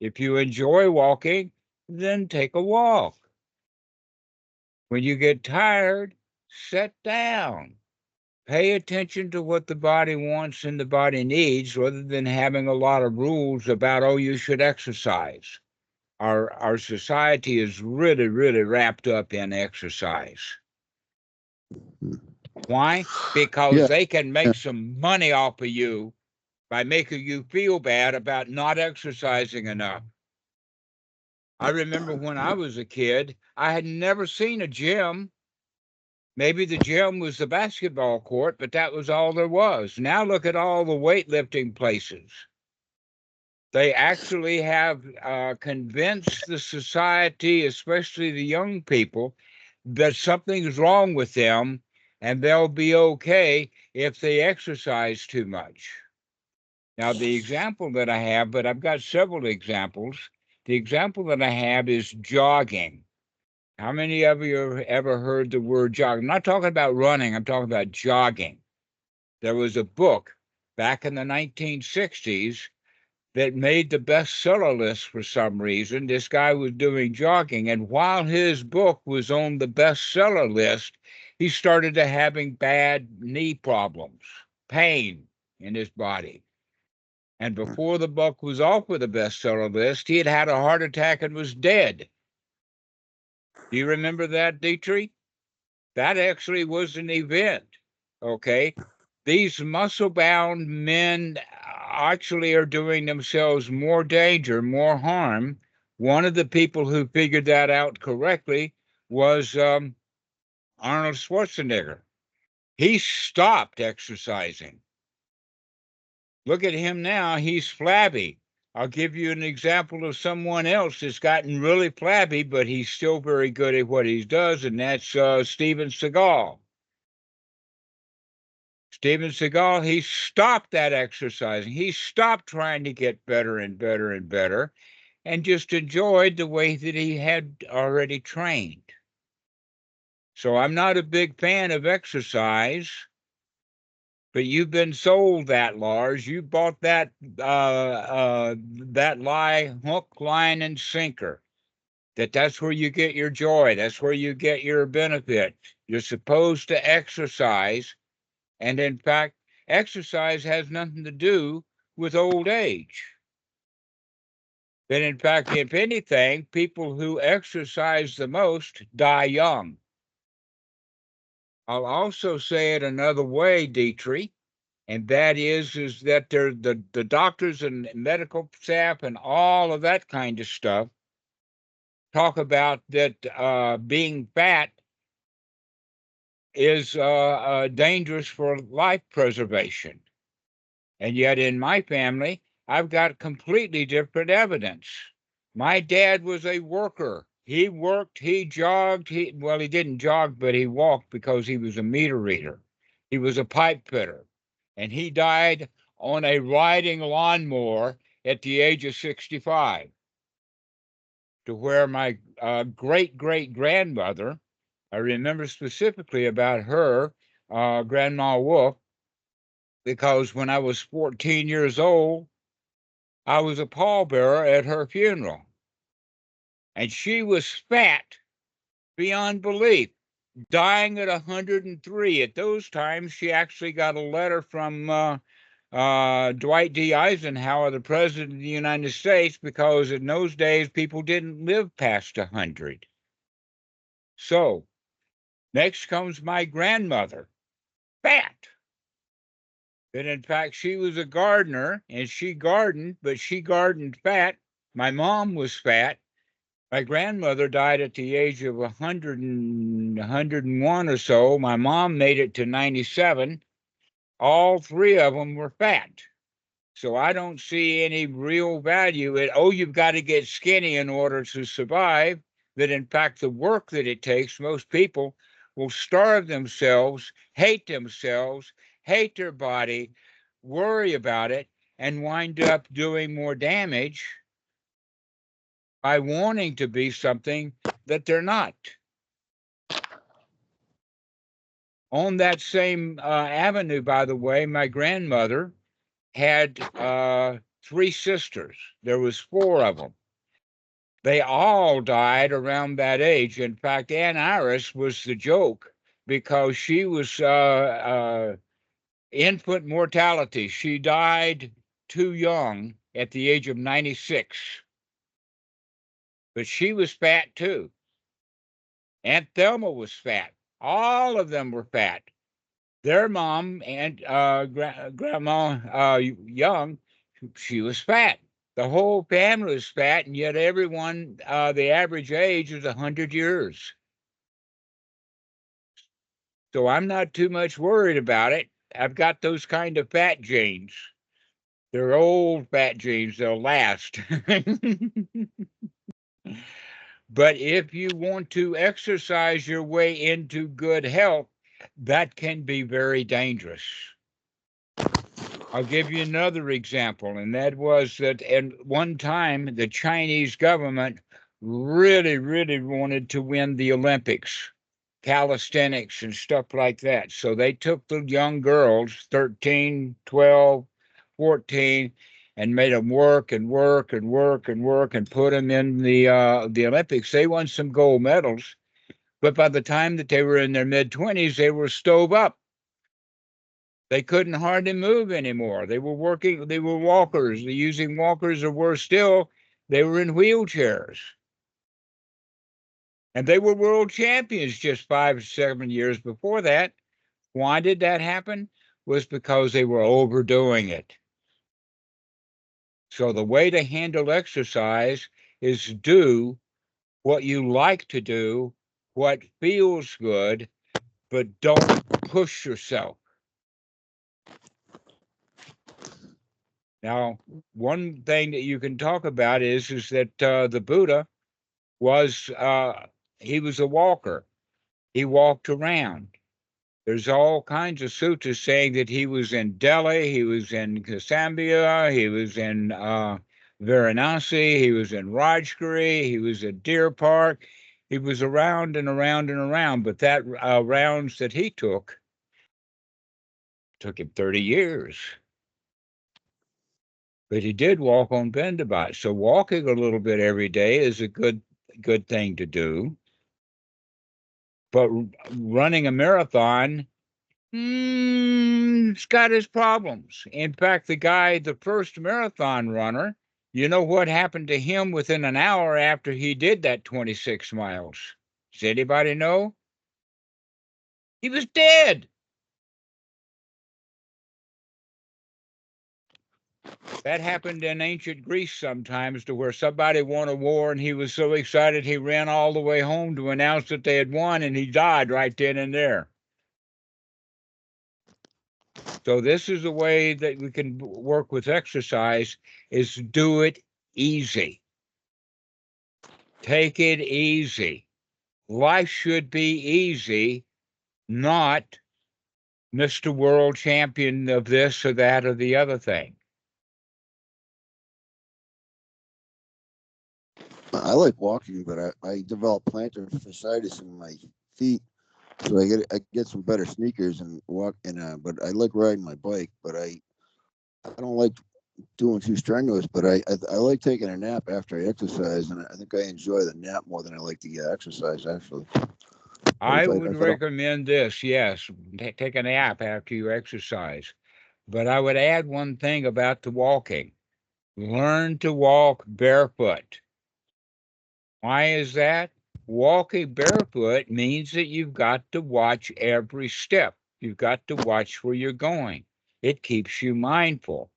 Speaker 1: If you enjoy walking, then take a walk. When you get tired, sit down. Pay attention to what the body wants and the body needs rather than having a lot of rules about, oh, you should exercise. Our society is really, really wrapped up in exercise. Why? Because they can make some money off of you by making you feel bad about not exercising enough. I remember when I was a kid, I had never seen a gym. Maybe the gym was the basketball court, but that was all there was. Now look at all the weightlifting places. They actually have convinced the society, especially the young people, that something's wrong with them and they'll be okay if they exercise too much. Now, the example that I have, but I've got several examples. The example that I have is jogging. How many of you have ever heard the word jogging? I'm not talking about running, I'm talking about jogging. There was a book back in the 1960s that made the bestseller list for some reason. This guy was doing jogging, and while his book was on the bestseller list, he started to having bad knee problems, pain in his body. And before the book was off of the bestseller list, he had had a heart attack and was dead. Do you remember that, Dietrich? That actually was an event, okay? These muscle-bound men actually are doing themselves more danger, more harm. One of the people who figured that out correctly was Arnold Schwarzenegger. He stopped exercising. Look at him now, he's flabby. I'll give you an example of someone else that's gotten really flabby, but he's still very good at what he does, and that's Steven Seagal. Steven Seagal, he stopped that exercising. He stopped trying to get better and better and better and just enjoyed the way that he had already trained. So I'm not a big fan of exercise, but you've been sold that, Lars. You bought that that lie, hook, line, and sinker. That's where you get your joy. That's where you get your benefit. You're supposed to exercise, and in fact, exercise has nothing to do with old age. But in fact, if anything, people who exercise the most die young. I'll also say it another way, Dietrich, and that is that the doctors and medical staff and all of that kind of stuff talk about that being fat is dangerous for life preservation. And yet in my family, I've got completely different evidence. My dad was a worker. He worked, he jogged, he didn't jog, but he walked because he was a meter reader. He was a pipe fitter. And he died on a riding lawnmower at the age of 65. To where my great-great-grandmother, I remember specifically about her, Grandma Wolf, because when I was 14 years old, I was a pallbearer at her funeral. And she was fat beyond belief, dying at 103. At those times, she actually got a letter from Dwight D. Eisenhower, the President of the United States, because in those days, people didn't live past 100. So next comes my grandmother, fat. But in fact, she was a gardener, and she gardened, but she gardened fat. My mom was fat. My grandmother died at the age of 101 or so. My mom made it to 97. All three of them were fat. So I don't see any real value in, oh, you've got to get skinny in order to survive. That in fact, the work that it takes, most people will starve themselves, hate their body, worry about it, and wind up doing more damage by wanting to be something that they're not. On that same avenue, by the way, my grandmother had 3 sisters. There was 4 of them. They all died around that age. In fact, Aunt Iris was the joke because she was infant mortality. She died too young at the age of 96. But she was fat too. Aunt Thelma was fat. All of them were fat. Their mom and Grandma Young, she was fat. The whole family was fat, and yet everyone, the average age is 100 years. So I'm not too much worried about it. I've got those kind of fat genes. They're old fat genes, they'll last. But if you want to exercise your way into good health, that can be very dangerous. I'll give you another example, and that was that at one time, the Chinese government really, really wanted to win the Olympics, calisthenics and stuff like that. So they took the young girls, 13, 12, 14, and made them work and work and work and work and put them in the Olympics. They won some gold medals, but by the time that they were in their mid-20s, they were stove up. They couldn't hardly move anymore. They were working, they were walkers, using walkers, or worse still, they were in wheelchairs. And they were world champions just 5 or 7 years before that. Why did that happen? Was because they were overdoing it. So the way to handle exercise is do what you like to do, what feels good, but don't push yourself. Now, one thing that you can talk about is that the Buddha was, he was a walker. He walked around. There's all kinds of sutras saying that he was in Delhi, he was in Kusambia, he was in Varanasi, he was in Rajgiri, he was at Deer Park. He was around and around and around, but that rounds that he took him 30 years. But he did walk on Bendabat. So walking a little bit every day is a good thing to do. But running a marathon, it's got its problems. In fact, the first marathon runner, you know what happened to him within an hour after he did that 26 miles? Does anybody know? He was dead. That happened in ancient Greece sometimes, to where somebody won a war and he was so excited he ran all the way home to announce that they had won, and he died right then and there. So this is a way that we can work with exercise, is do it easy. Take it easy. Life should be easy, not Mr. World Champion of this or that or the other thing.
Speaker 6: I like walking, but I developed plantar fasciitis in my feet So I get some better sneakers and walk. And but I like riding my bike, but I don't like doing too strenuous. But I like taking a nap after I exercise, and I think I enjoy the nap more than I like the exercise actually.
Speaker 1: I would
Speaker 6: If I don't,
Speaker 1: recommend this. Yes, take a nap after you exercise. But I would add one thing about the walking. Learn to walk barefoot. Why is that? Walking barefoot means that you've got to watch every step. You've got to watch where you're going. It keeps you mindful.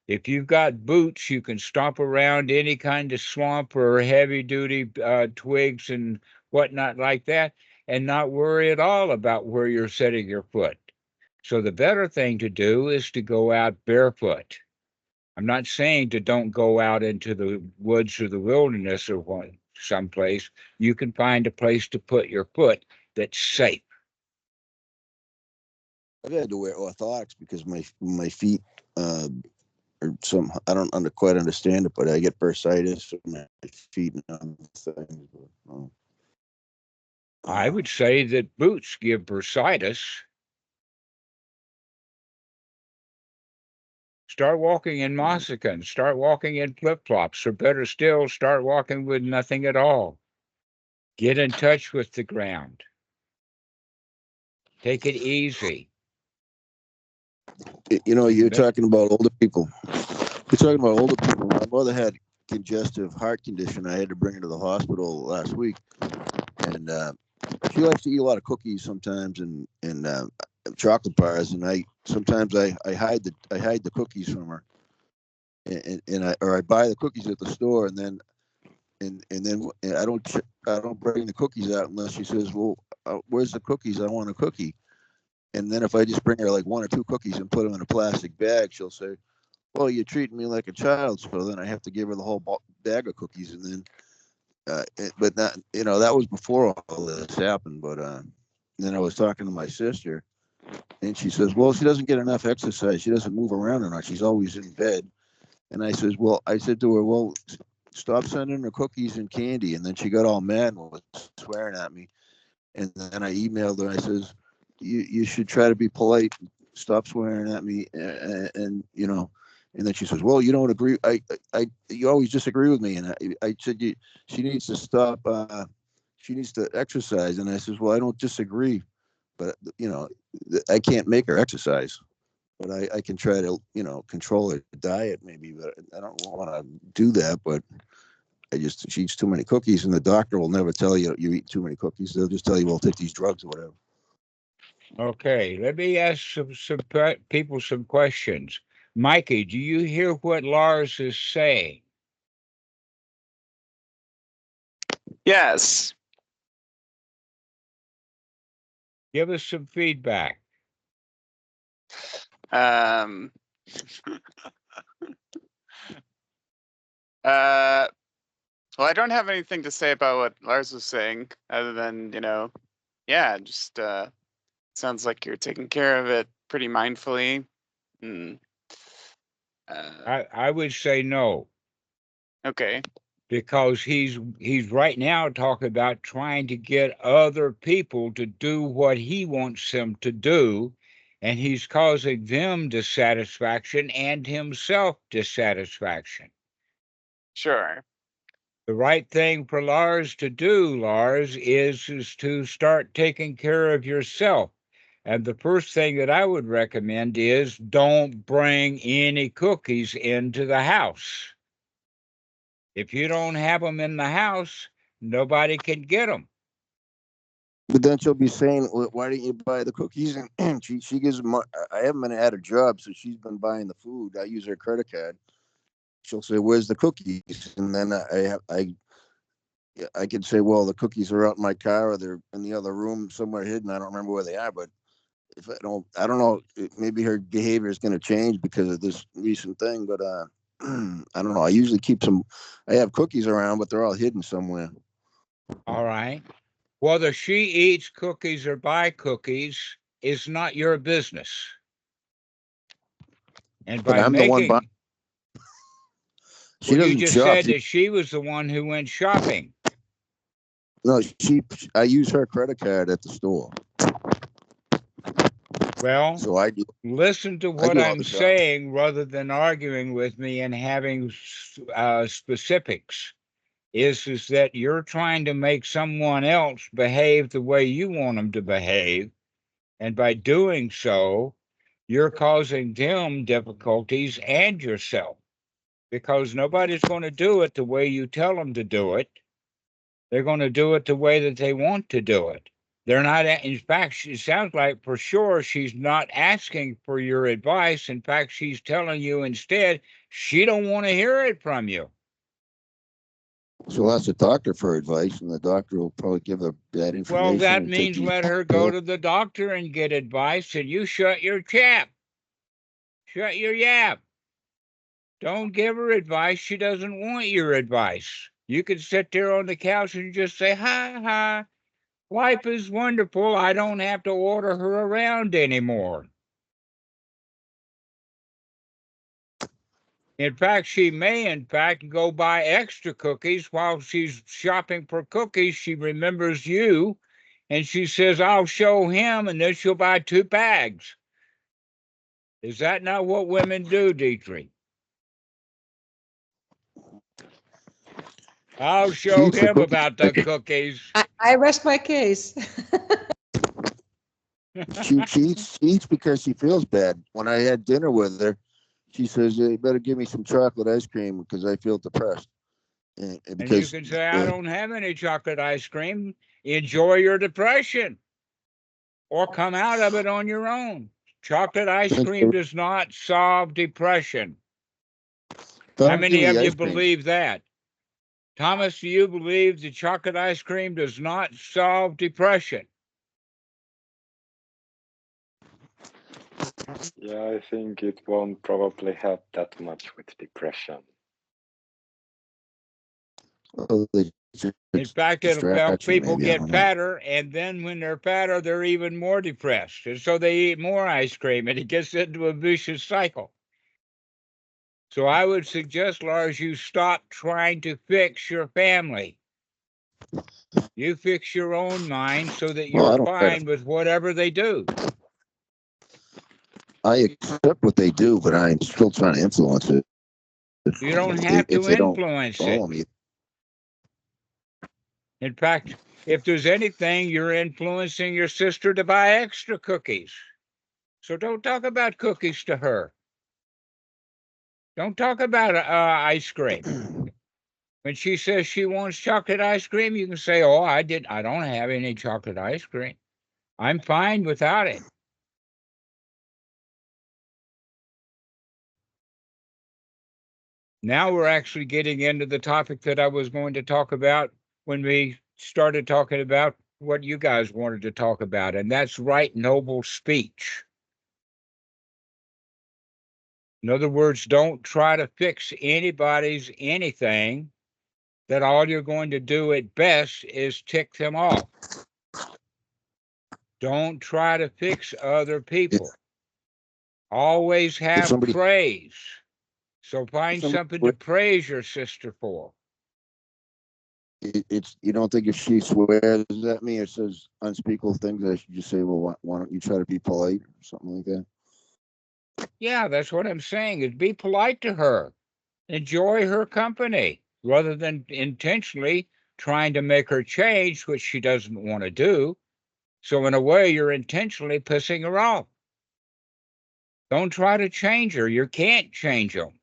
Speaker 1: If you've got boots, you can stomp around any kind of swamp or heavy duty twigs and whatnot like that and not worry at all about where you're setting your foot. So the better thing to do is to go out barefoot. I'm not saying to don't go out into the woods or the wilderness or someplace. You can find a place to put your foot that's safe.
Speaker 6: I've had to wear orthotics because my feet or some I don't quite understand it, but I get bursitis from my feet and other things.
Speaker 1: I would say that boots give bursitis. Start walking in moccasins. Start walking in flip-flops, or better still, start walking with nothing at all. Get in touch with the ground. Take it easy.
Speaker 6: You're talking about older people. You're talking about older people. My mother had congestive heart condition. I had to bring her to the hospital last week, and she likes to eat a lot of cookies sometimes and chocolate bars. And I sometimes I hide the cookies from her, and I buy the cookies at the store, and then I don't bring the cookies out unless she says, "Well, where's the cookies? I want a cookie." And then if I just bring her like one or two cookies and put them in a plastic bag, she'll say, "Well, you're treating me like a child." So then I have to give her the whole bag of cookies, and then, but not, that was before all this happened. But then I was talking to my sister, and she says, "Well, she doesn't get enough exercise. She doesn't move around enough. She's always in bed." And I said to her, "Well, stop sending her cookies and candy." And then she got all mad and was swearing at me. And then I emailed her. I says, "You should try to be polite. Stop swearing at me." And and then she says, "Well, you don't agree. You always disagree with me." And I said, "She needs to stop. She needs to exercise." And I says, "Well, I don't disagree, but I can't make her exercise. But I can try to control her diet maybe. But I don't want to do that. But she eats too many cookies, and the doctor will never tell you you eat too many cookies. They'll just tell you, well, take these drugs or whatever."
Speaker 1: Okay, let me ask some people some questions. Mikey, do you hear what Lars is saying?
Speaker 3: Yes.
Speaker 1: Give us some feedback.
Speaker 7: Well, I don't have anything to say about what Lars was saying, other than, just sounds like you're taking care of it pretty mindfully.
Speaker 1: I would say no.
Speaker 7: Okay.
Speaker 1: Because he's right now talking about trying to get other people to do what he wants them to do, and he's causing them dissatisfaction and himself dissatisfaction.
Speaker 7: Sure.
Speaker 1: The right thing for Lars to do, Lars, is to start taking care of yourself. And the first thing that I would recommend is don't bring any cookies into the house. If you don't have them in the house, nobody can get them.
Speaker 6: But then she'll be saying, "Why didn't you buy the cookies?" And she gives them. I haven't been at a job, so she's been buying the food. I use her credit card. She'll say, "Where's the cookies?" And then I can say, "Well, the cookies are out in my car, or they're in the other room somewhere hidden. I don't remember where they are." But if I don't know. Maybe her behavior is going to change because of this recent thing. But I don't know. I usually keep some. I have cookies around, but they're all hidden somewhere.
Speaker 1: All right. Whether she eats cookies or buy cookies is not your business. And
Speaker 6: But
Speaker 1: by
Speaker 6: I'm the one buying. She
Speaker 1: well, you
Speaker 6: doesn't
Speaker 1: just
Speaker 6: shop.
Speaker 1: said that she was the one who went shopping.
Speaker 6: No, I use her credit card at the store.
Speaker 1: Well,
Speaker 6: So I do.
Speaker 1: Listen to what I'm saying rather than arguing with me and having specifics. Is that you're trying to make someone else behave the way you want them to behave. And by doing so, you're causing them difficulties and yourself, because nobody's going to do it the way you tell them to do it. They're going to do it the way that they want to do it. They're not, in fact, it sounds like for sure she's not asking for your advice. In fact, she's telling you instead she don't want to hear it from you.
Speaker 6: So ask the doctor for advice, and the doctor will probably give her bad information.
Speaker 1: Well, that means let her go to the doctor and get advice, and you shut your chap. Shut your yap. Don't give her advice. She doesn't want your advice. You can sit there on the couch and just say, ha, ha. Life is wonderful. I don't have to order her around anymore. In fact, she may, in fact, go buy extra cookies. While she's shopping for cookies, she remembers you, and she says, I'll show him, and then she'll buy 2 bags. Is that not what women do, Dietrich? I'll show him about the cookies.
Speaker 4: I rest my case.
Speaker 6: She eats because she feels bad. When I had dinner with her, she says, you better give me some chocolate ice cream because I feel depressed.
Speaker 1: And you can say, I don't have any chocolate ice cream. Enjoy your depression. Or come out of it on your own. Chocolate ice cream does not solve depression. How many of you believe that? Thomas, do you believe the chocolate ice cream does not solve depression?
Speaker 2: Yeah, I think it won't probably help that much with depression.
Speaker 1: In fact, it'll help people get fatter, and then when they're fatter, they're even more depressed. And so they eat more ice cream, and it gets into a vicious cycle. So I would suggest, Lars, you stop trying to fix your family. You fix your own mind so that you're fine with whatever they do.
Speaker 6: I accept what they do, but I'm still trying to influence it.
Speaker 1: You don't have to influence it. In fact, if there's anything, you're influencing your sister to buy extra cookies. So don't talk about cookies to her. Don't talk about ice cream. When she says she wants chocolate ice cream, you can say, oh, I don't have any chocolate ice cream. I'm fine without it. Now we're actually getting into the topic that I was going to talk about when we started talking about what you guys wanted to talk about, and that's right noble speech. In other words, don't try to fix anybody's anything, that all you're going to do at best is tick them off. Don't try to fix other people. Always have praise. So find something to praise your sister for.
Speaker 6: You don't think if she swears at me or says unspeakable things, I should just say, well, why don't you try to be polite or something like that?
Speaker 1: Yeah, that's what I'm saying, is be polite to her. Enjoy her company rather than intentionally trying to make her change, which she doesn't want to do. So in a way, you're intentionally pissing her off. Don't try to change her. You can't change them.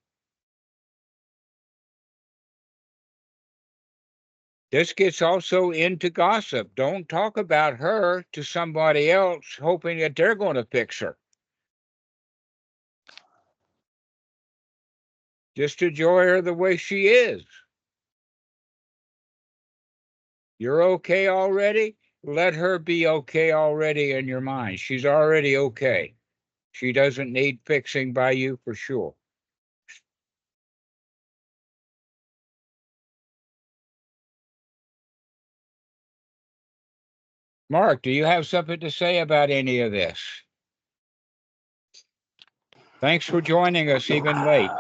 Speaker 1: This gets also into gossip. Don't talk about her to somebody else, hoping that they're going to fix her. Just enjoy her the way she is. You're okay already? Let her be okay already in your mind. She's already okay. She doesn't need fixing by you for sure. Mark, do you have something to say about any of this? Thanks for joining us even late.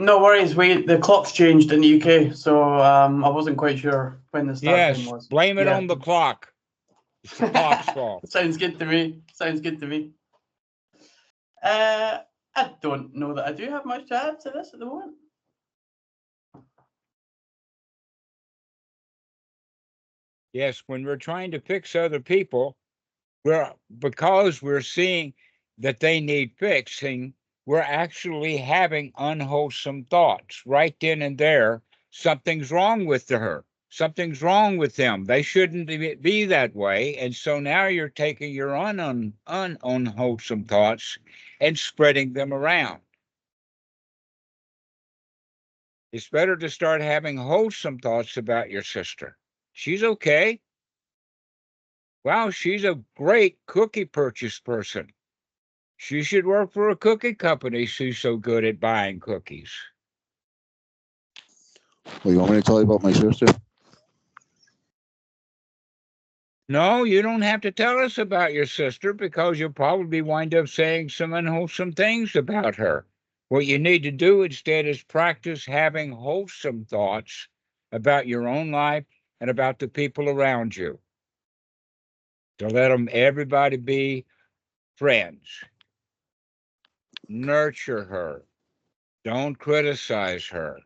Speaker 8: No worries. The clock's changed in the UK, so I wasn't quite sure when the start time
Speaker 1: Yes,
Speaker 8: was.
Speaker 1: blame it
Speaker 8: Yeah.
Speaker 1: on the clock. It's the clock's fault.
Speaker 8: Sounds good to me. Sounds good to me. I don't know that I do have much to add to this at the moment.
Speaker 1: Yes, when we're trying to fix other people, because we're seeing that they need fixing, we're actually having unwholesome thoughts right then and there. Something's wrong with her. Something's wrong with them. They shouldn't be that way. And so now you're taking your unwholesome thoughts and spreading them around. It's better to start having wholesome thoughts about your sister. She's okay. Wow, she's a great cookie purchase person. She should work for a cookie company. She's so good at buying cookies.
Speaker 6: Well, you want me to tell you about my sister?
Speaker 1: No, you don't have to tell us about your sister because you'll probably wind up saying some unwholesome things about her. What you need to do instead is practice having wholesome thoughts about your own life and about the people around you. To let everybody be friends. Nurture her. Don't criticize her.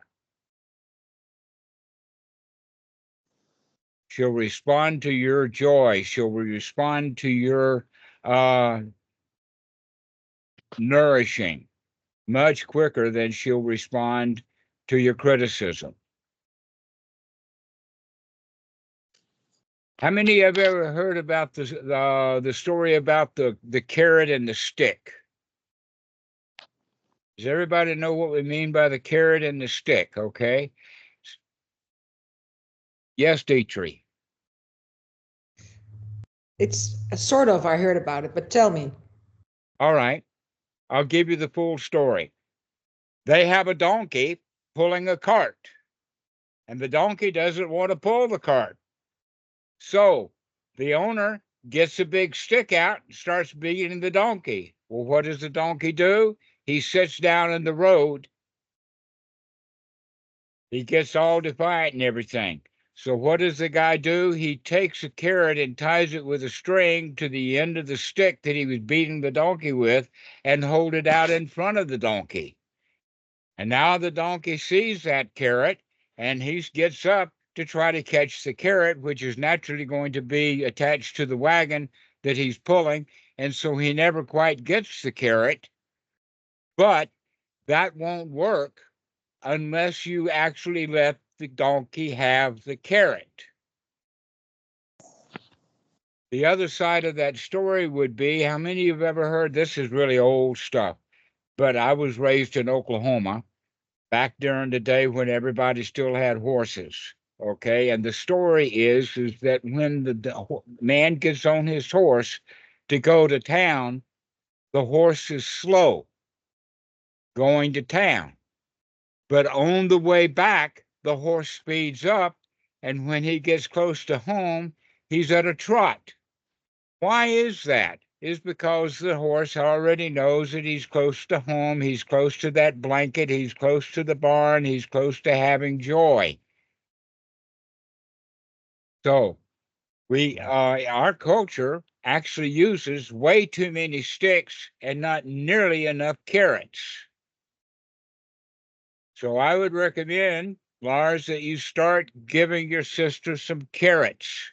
Speaker 1: She'll respond to your joy. She'll respond to your nourishing much quicker than she'll respond to your criticism. How many have ever heard about the story about the carrot and the stick? Does everybody know what we mean by the carrot and the stick? Okay. Yes, Dietrich.
Speaker 4: It's sort of, I heard about it, but tell me.
Speaker 1: All right. I'll give you the full story. They have a donkey pulling a cart, and the donkey doesn't want to pull the cart. So the owner gets a big stick out and starts beating the donkey. Well, what does the donkey do? He sits down in the road. He gets all defiant and everything. So what does the guy do? He takes a carrot and ties it with a string to the end of the stick that he was beating the donkey with and hold it out in front of the donkey. And now the donkey sees that carrot and he gets up to try to catch the carrot, which is naturally going to be attached to the wagon that he's pulling. And so he never quite gets the carrot. But that won't work unless you actually let the donkey have the carrot. The other side of that story would be, how many of you have ever heard, this is really old stuff, but I was raised in Oklahoma back during the day when everybody still had horses. Okay. And the story is that when the man gets on his horse to go to town, the horse is slow going to town. But on the way back, the horse speeds up. And when he gets close to home, he's at a trot. Why is that? Is because the horse already knows that he's close to home, he's close to that blanket, he's close to the barn, he's close to having joy. So our culture actually uses way too many sticks and not nearly enough carrots. So I would recommend, Lars, that you start giving your sister some carrots.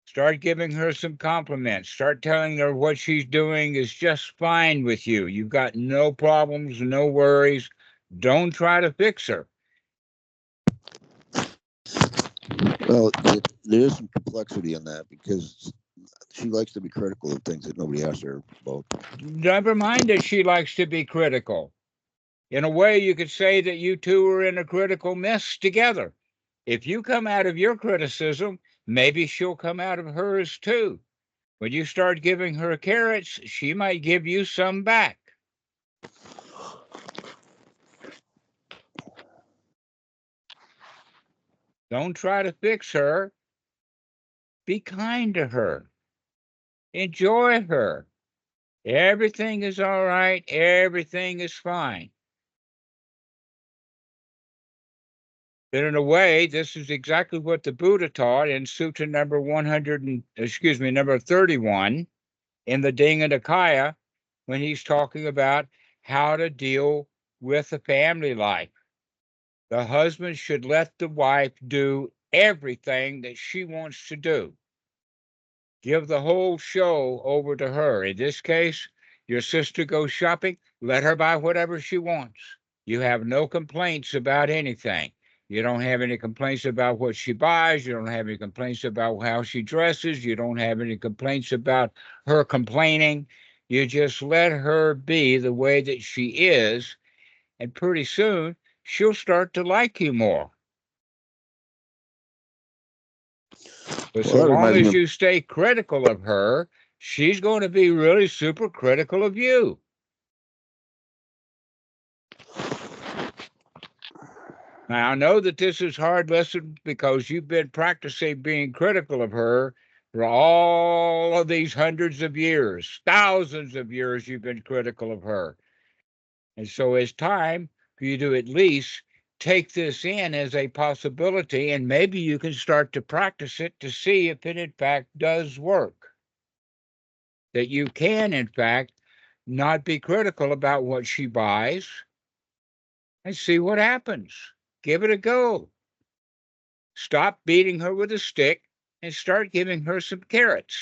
Speaker 1: Start giving her some compliments. Start telling her what she's doing is just fine with you. You've got no problems, no worries. Don't try to fix her.
Speaker 6: Well, there is some complexity in that because she likes to be critical of things that nobody asks her about.
Speaker 1: Never mind that she likes to be critical. In a way, you could say that you two are in a critical mess together. If you come out of your criticism, maybe she'll come out of hers too. When you start giving her carrots, she might give you some back. Don't try to fix her. Be kind to her. Enjoy her. Everything is all right. Everything is fine. Then in a way, this is exactly what the Buddha taught in Sutta number 31 in the Dhamma Nikaya, when he's talking about how to deal with a family life. The husband should let the wife do everything that she wants to do. Give the whole show over to her. In this case, your sister goes shopping, let her buy whatever she wants. You have no complaints about anything. You don't have any complaints about what she buys. You don't have any complaints about how she dresses. You don't have any complaints about her complaining. You just let her be the way that she is, and pretty soon she'll start to like you more. But
Speaker 6: Well,
Speaker 1: so
Speaker 6: that
Speaker 1: long
Speaker 6: reminds
Speaker 1: as
Speaker 6: me.
Speaker 1: you stay critical of her, she's going to be really super critical of you. Now, I know that this is hard lesson because you've been practicing being critical of her for all of these hundreds of years, thousands of years you've been critical of her. And so it's time for you to at least take this in as a possibility, and maybe you can start to practice it to see if it in fact does work. That you can, in fact, not be critical about what she buys and see what happens. Give it a go. Stop beating her with a stick and start giving her some carrots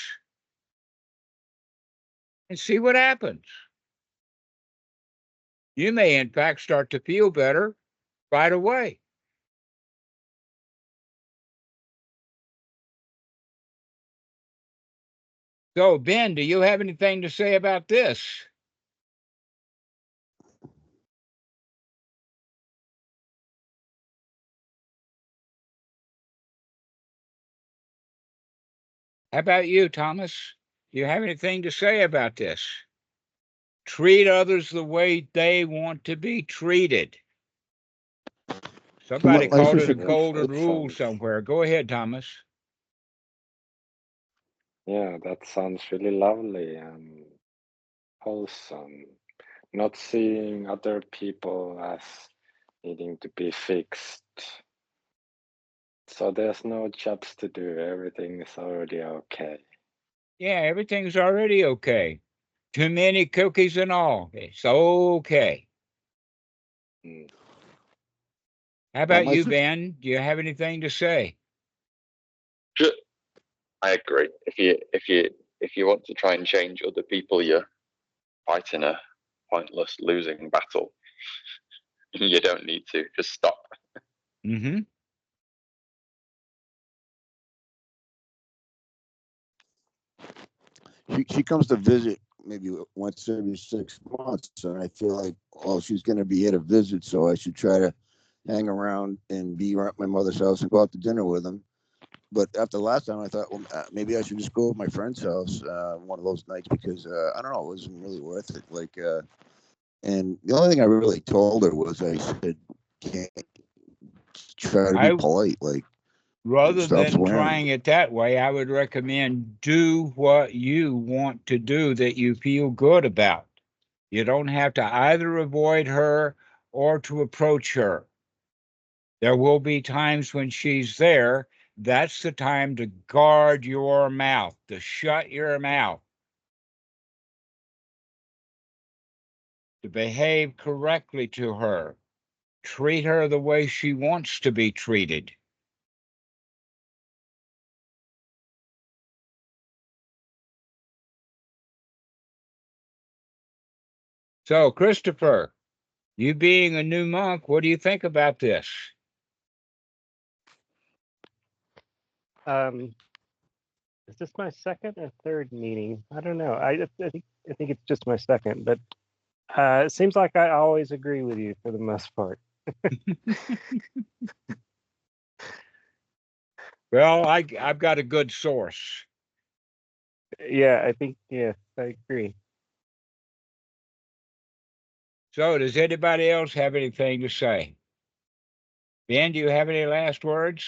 Speaker 1: and see what happens. You may, in fact, start to feel better right away. So, Ben, do you have anything to say about this? How about you, Thomas? Do you have anything to say about this? Treat others the way they want to be treated. Somebody
Speaker 6: Well, I
Speaker 1: called it a
Speaker 6: should-
Speaker 1: golden
Speaker 2: It
Speaker 1: rule
Speaker 2: sounds,
Speaker 1: somewhere. Go ahead, Thomas.
Speaker 2: yeah, that sounds really lovely and wholesome. Not seeing other people as needing to be fixed. So there's no jobs to do. Everything is already okay.
Speaker 1: Yeah, everything's already okay. Too many cookies and all. It's okay.
Speaker 2: Mm.
Speaker 1: How about
Speaker 6: my
Speaker 1: you,
Speaker 6: sister-
Speaker 1: Ben? Do you have anything to say?
Speaker 5: I agree. If you want to try and change other people, you're fighting a pointless losing battle. You don't need to. Just stop.
Speaker 1: Mm-hmm.
Speaker 6: she comes to visit maybe once every 6 months, and I feel like, oh, she's going to be at a visit, so I should try to hang around and be around my mother's house and go out to dinner with them. But after the last time, I thought, well, maybe I should just go to my friend's house one of those nights because I don't know, it wasn't really worth it. Like, and the only thing I really told her was I said, can't try to be polite, like.
Speaker 1: Rather
Speaker 6: Stop
Speaker 1: than
Speaker 6: swearing.
Speaker 1: trying it that way, I would recommend do what you want to do that you feel good about. You don't have to either avoid her or to approach her. There will be times when she's there. That's the time to guard your mouth, to shut your mouth, to behave correctly to her, treat her the way she wants to be treated. So, Christopher, you being a new monk, what do you think about this?
Speaker 3: Is this my second or third meeting? I don't know. I think it's just my second, but it seems like I always agree with you for the most part.
Speaker 1: Well, I've got a good source.
Speaker 3: Yeah, I think, yes, I agree.
Speaker 1: So, does anybody else have anything to say? Ben, do you have any last words?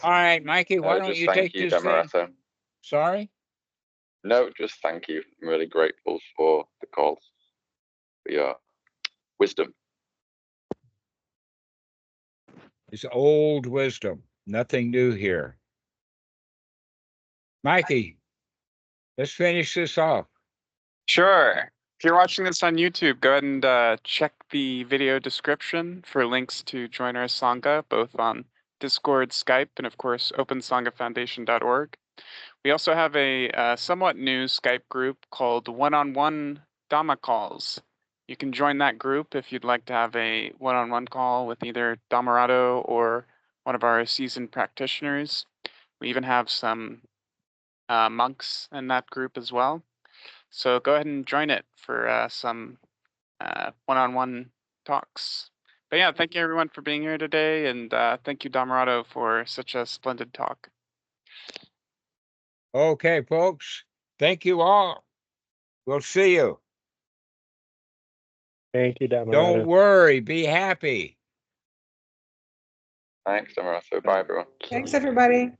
Speaker 1: All right, Mikey, why don't
Speaker 5: Just
Speaker 1: you
Speaker 5: thank
Speaker 1: take
Speaker 5: you,
Speaker 1: this thing?
Speaker 5: Dhammarato.
Speaker 1: Sorry?
Speaker 5: No, just thank you. I'm really grateful for the calls, for your wisdom.
Speaker 1: It's old wisdom. Nothing new here. Mikey, let's finish this off.
Speaker 7: Sure. If you're watching this on YouTube, go ahead and check the video description for links to join our Sangha, both on Discord, Skype, and of course, OpenSanghaFoundation.org. We also have a somewhat new Skype group called One-on-One Dhamma Calls. You can join that group if you'd like to have a one-on-one call with either Dhammarato or one of our seasoned practitioners. We even have some monks in that group as well. So go ahead and join it for some one-on-one talks. But yeah, thank you everyone for being here today, and thank you, Dhammarato, for such a splendid talk.
Speaker 1: Okay, folks. Thank you all. We'll see you.
Speaker 3: Thank you, Dhammarato.
Speaker 1: Don't worry. Be happy.
Speaker 5: Thanks, Dhammarato. Bye, everyone.
Speaker 4: Thanks, everybody.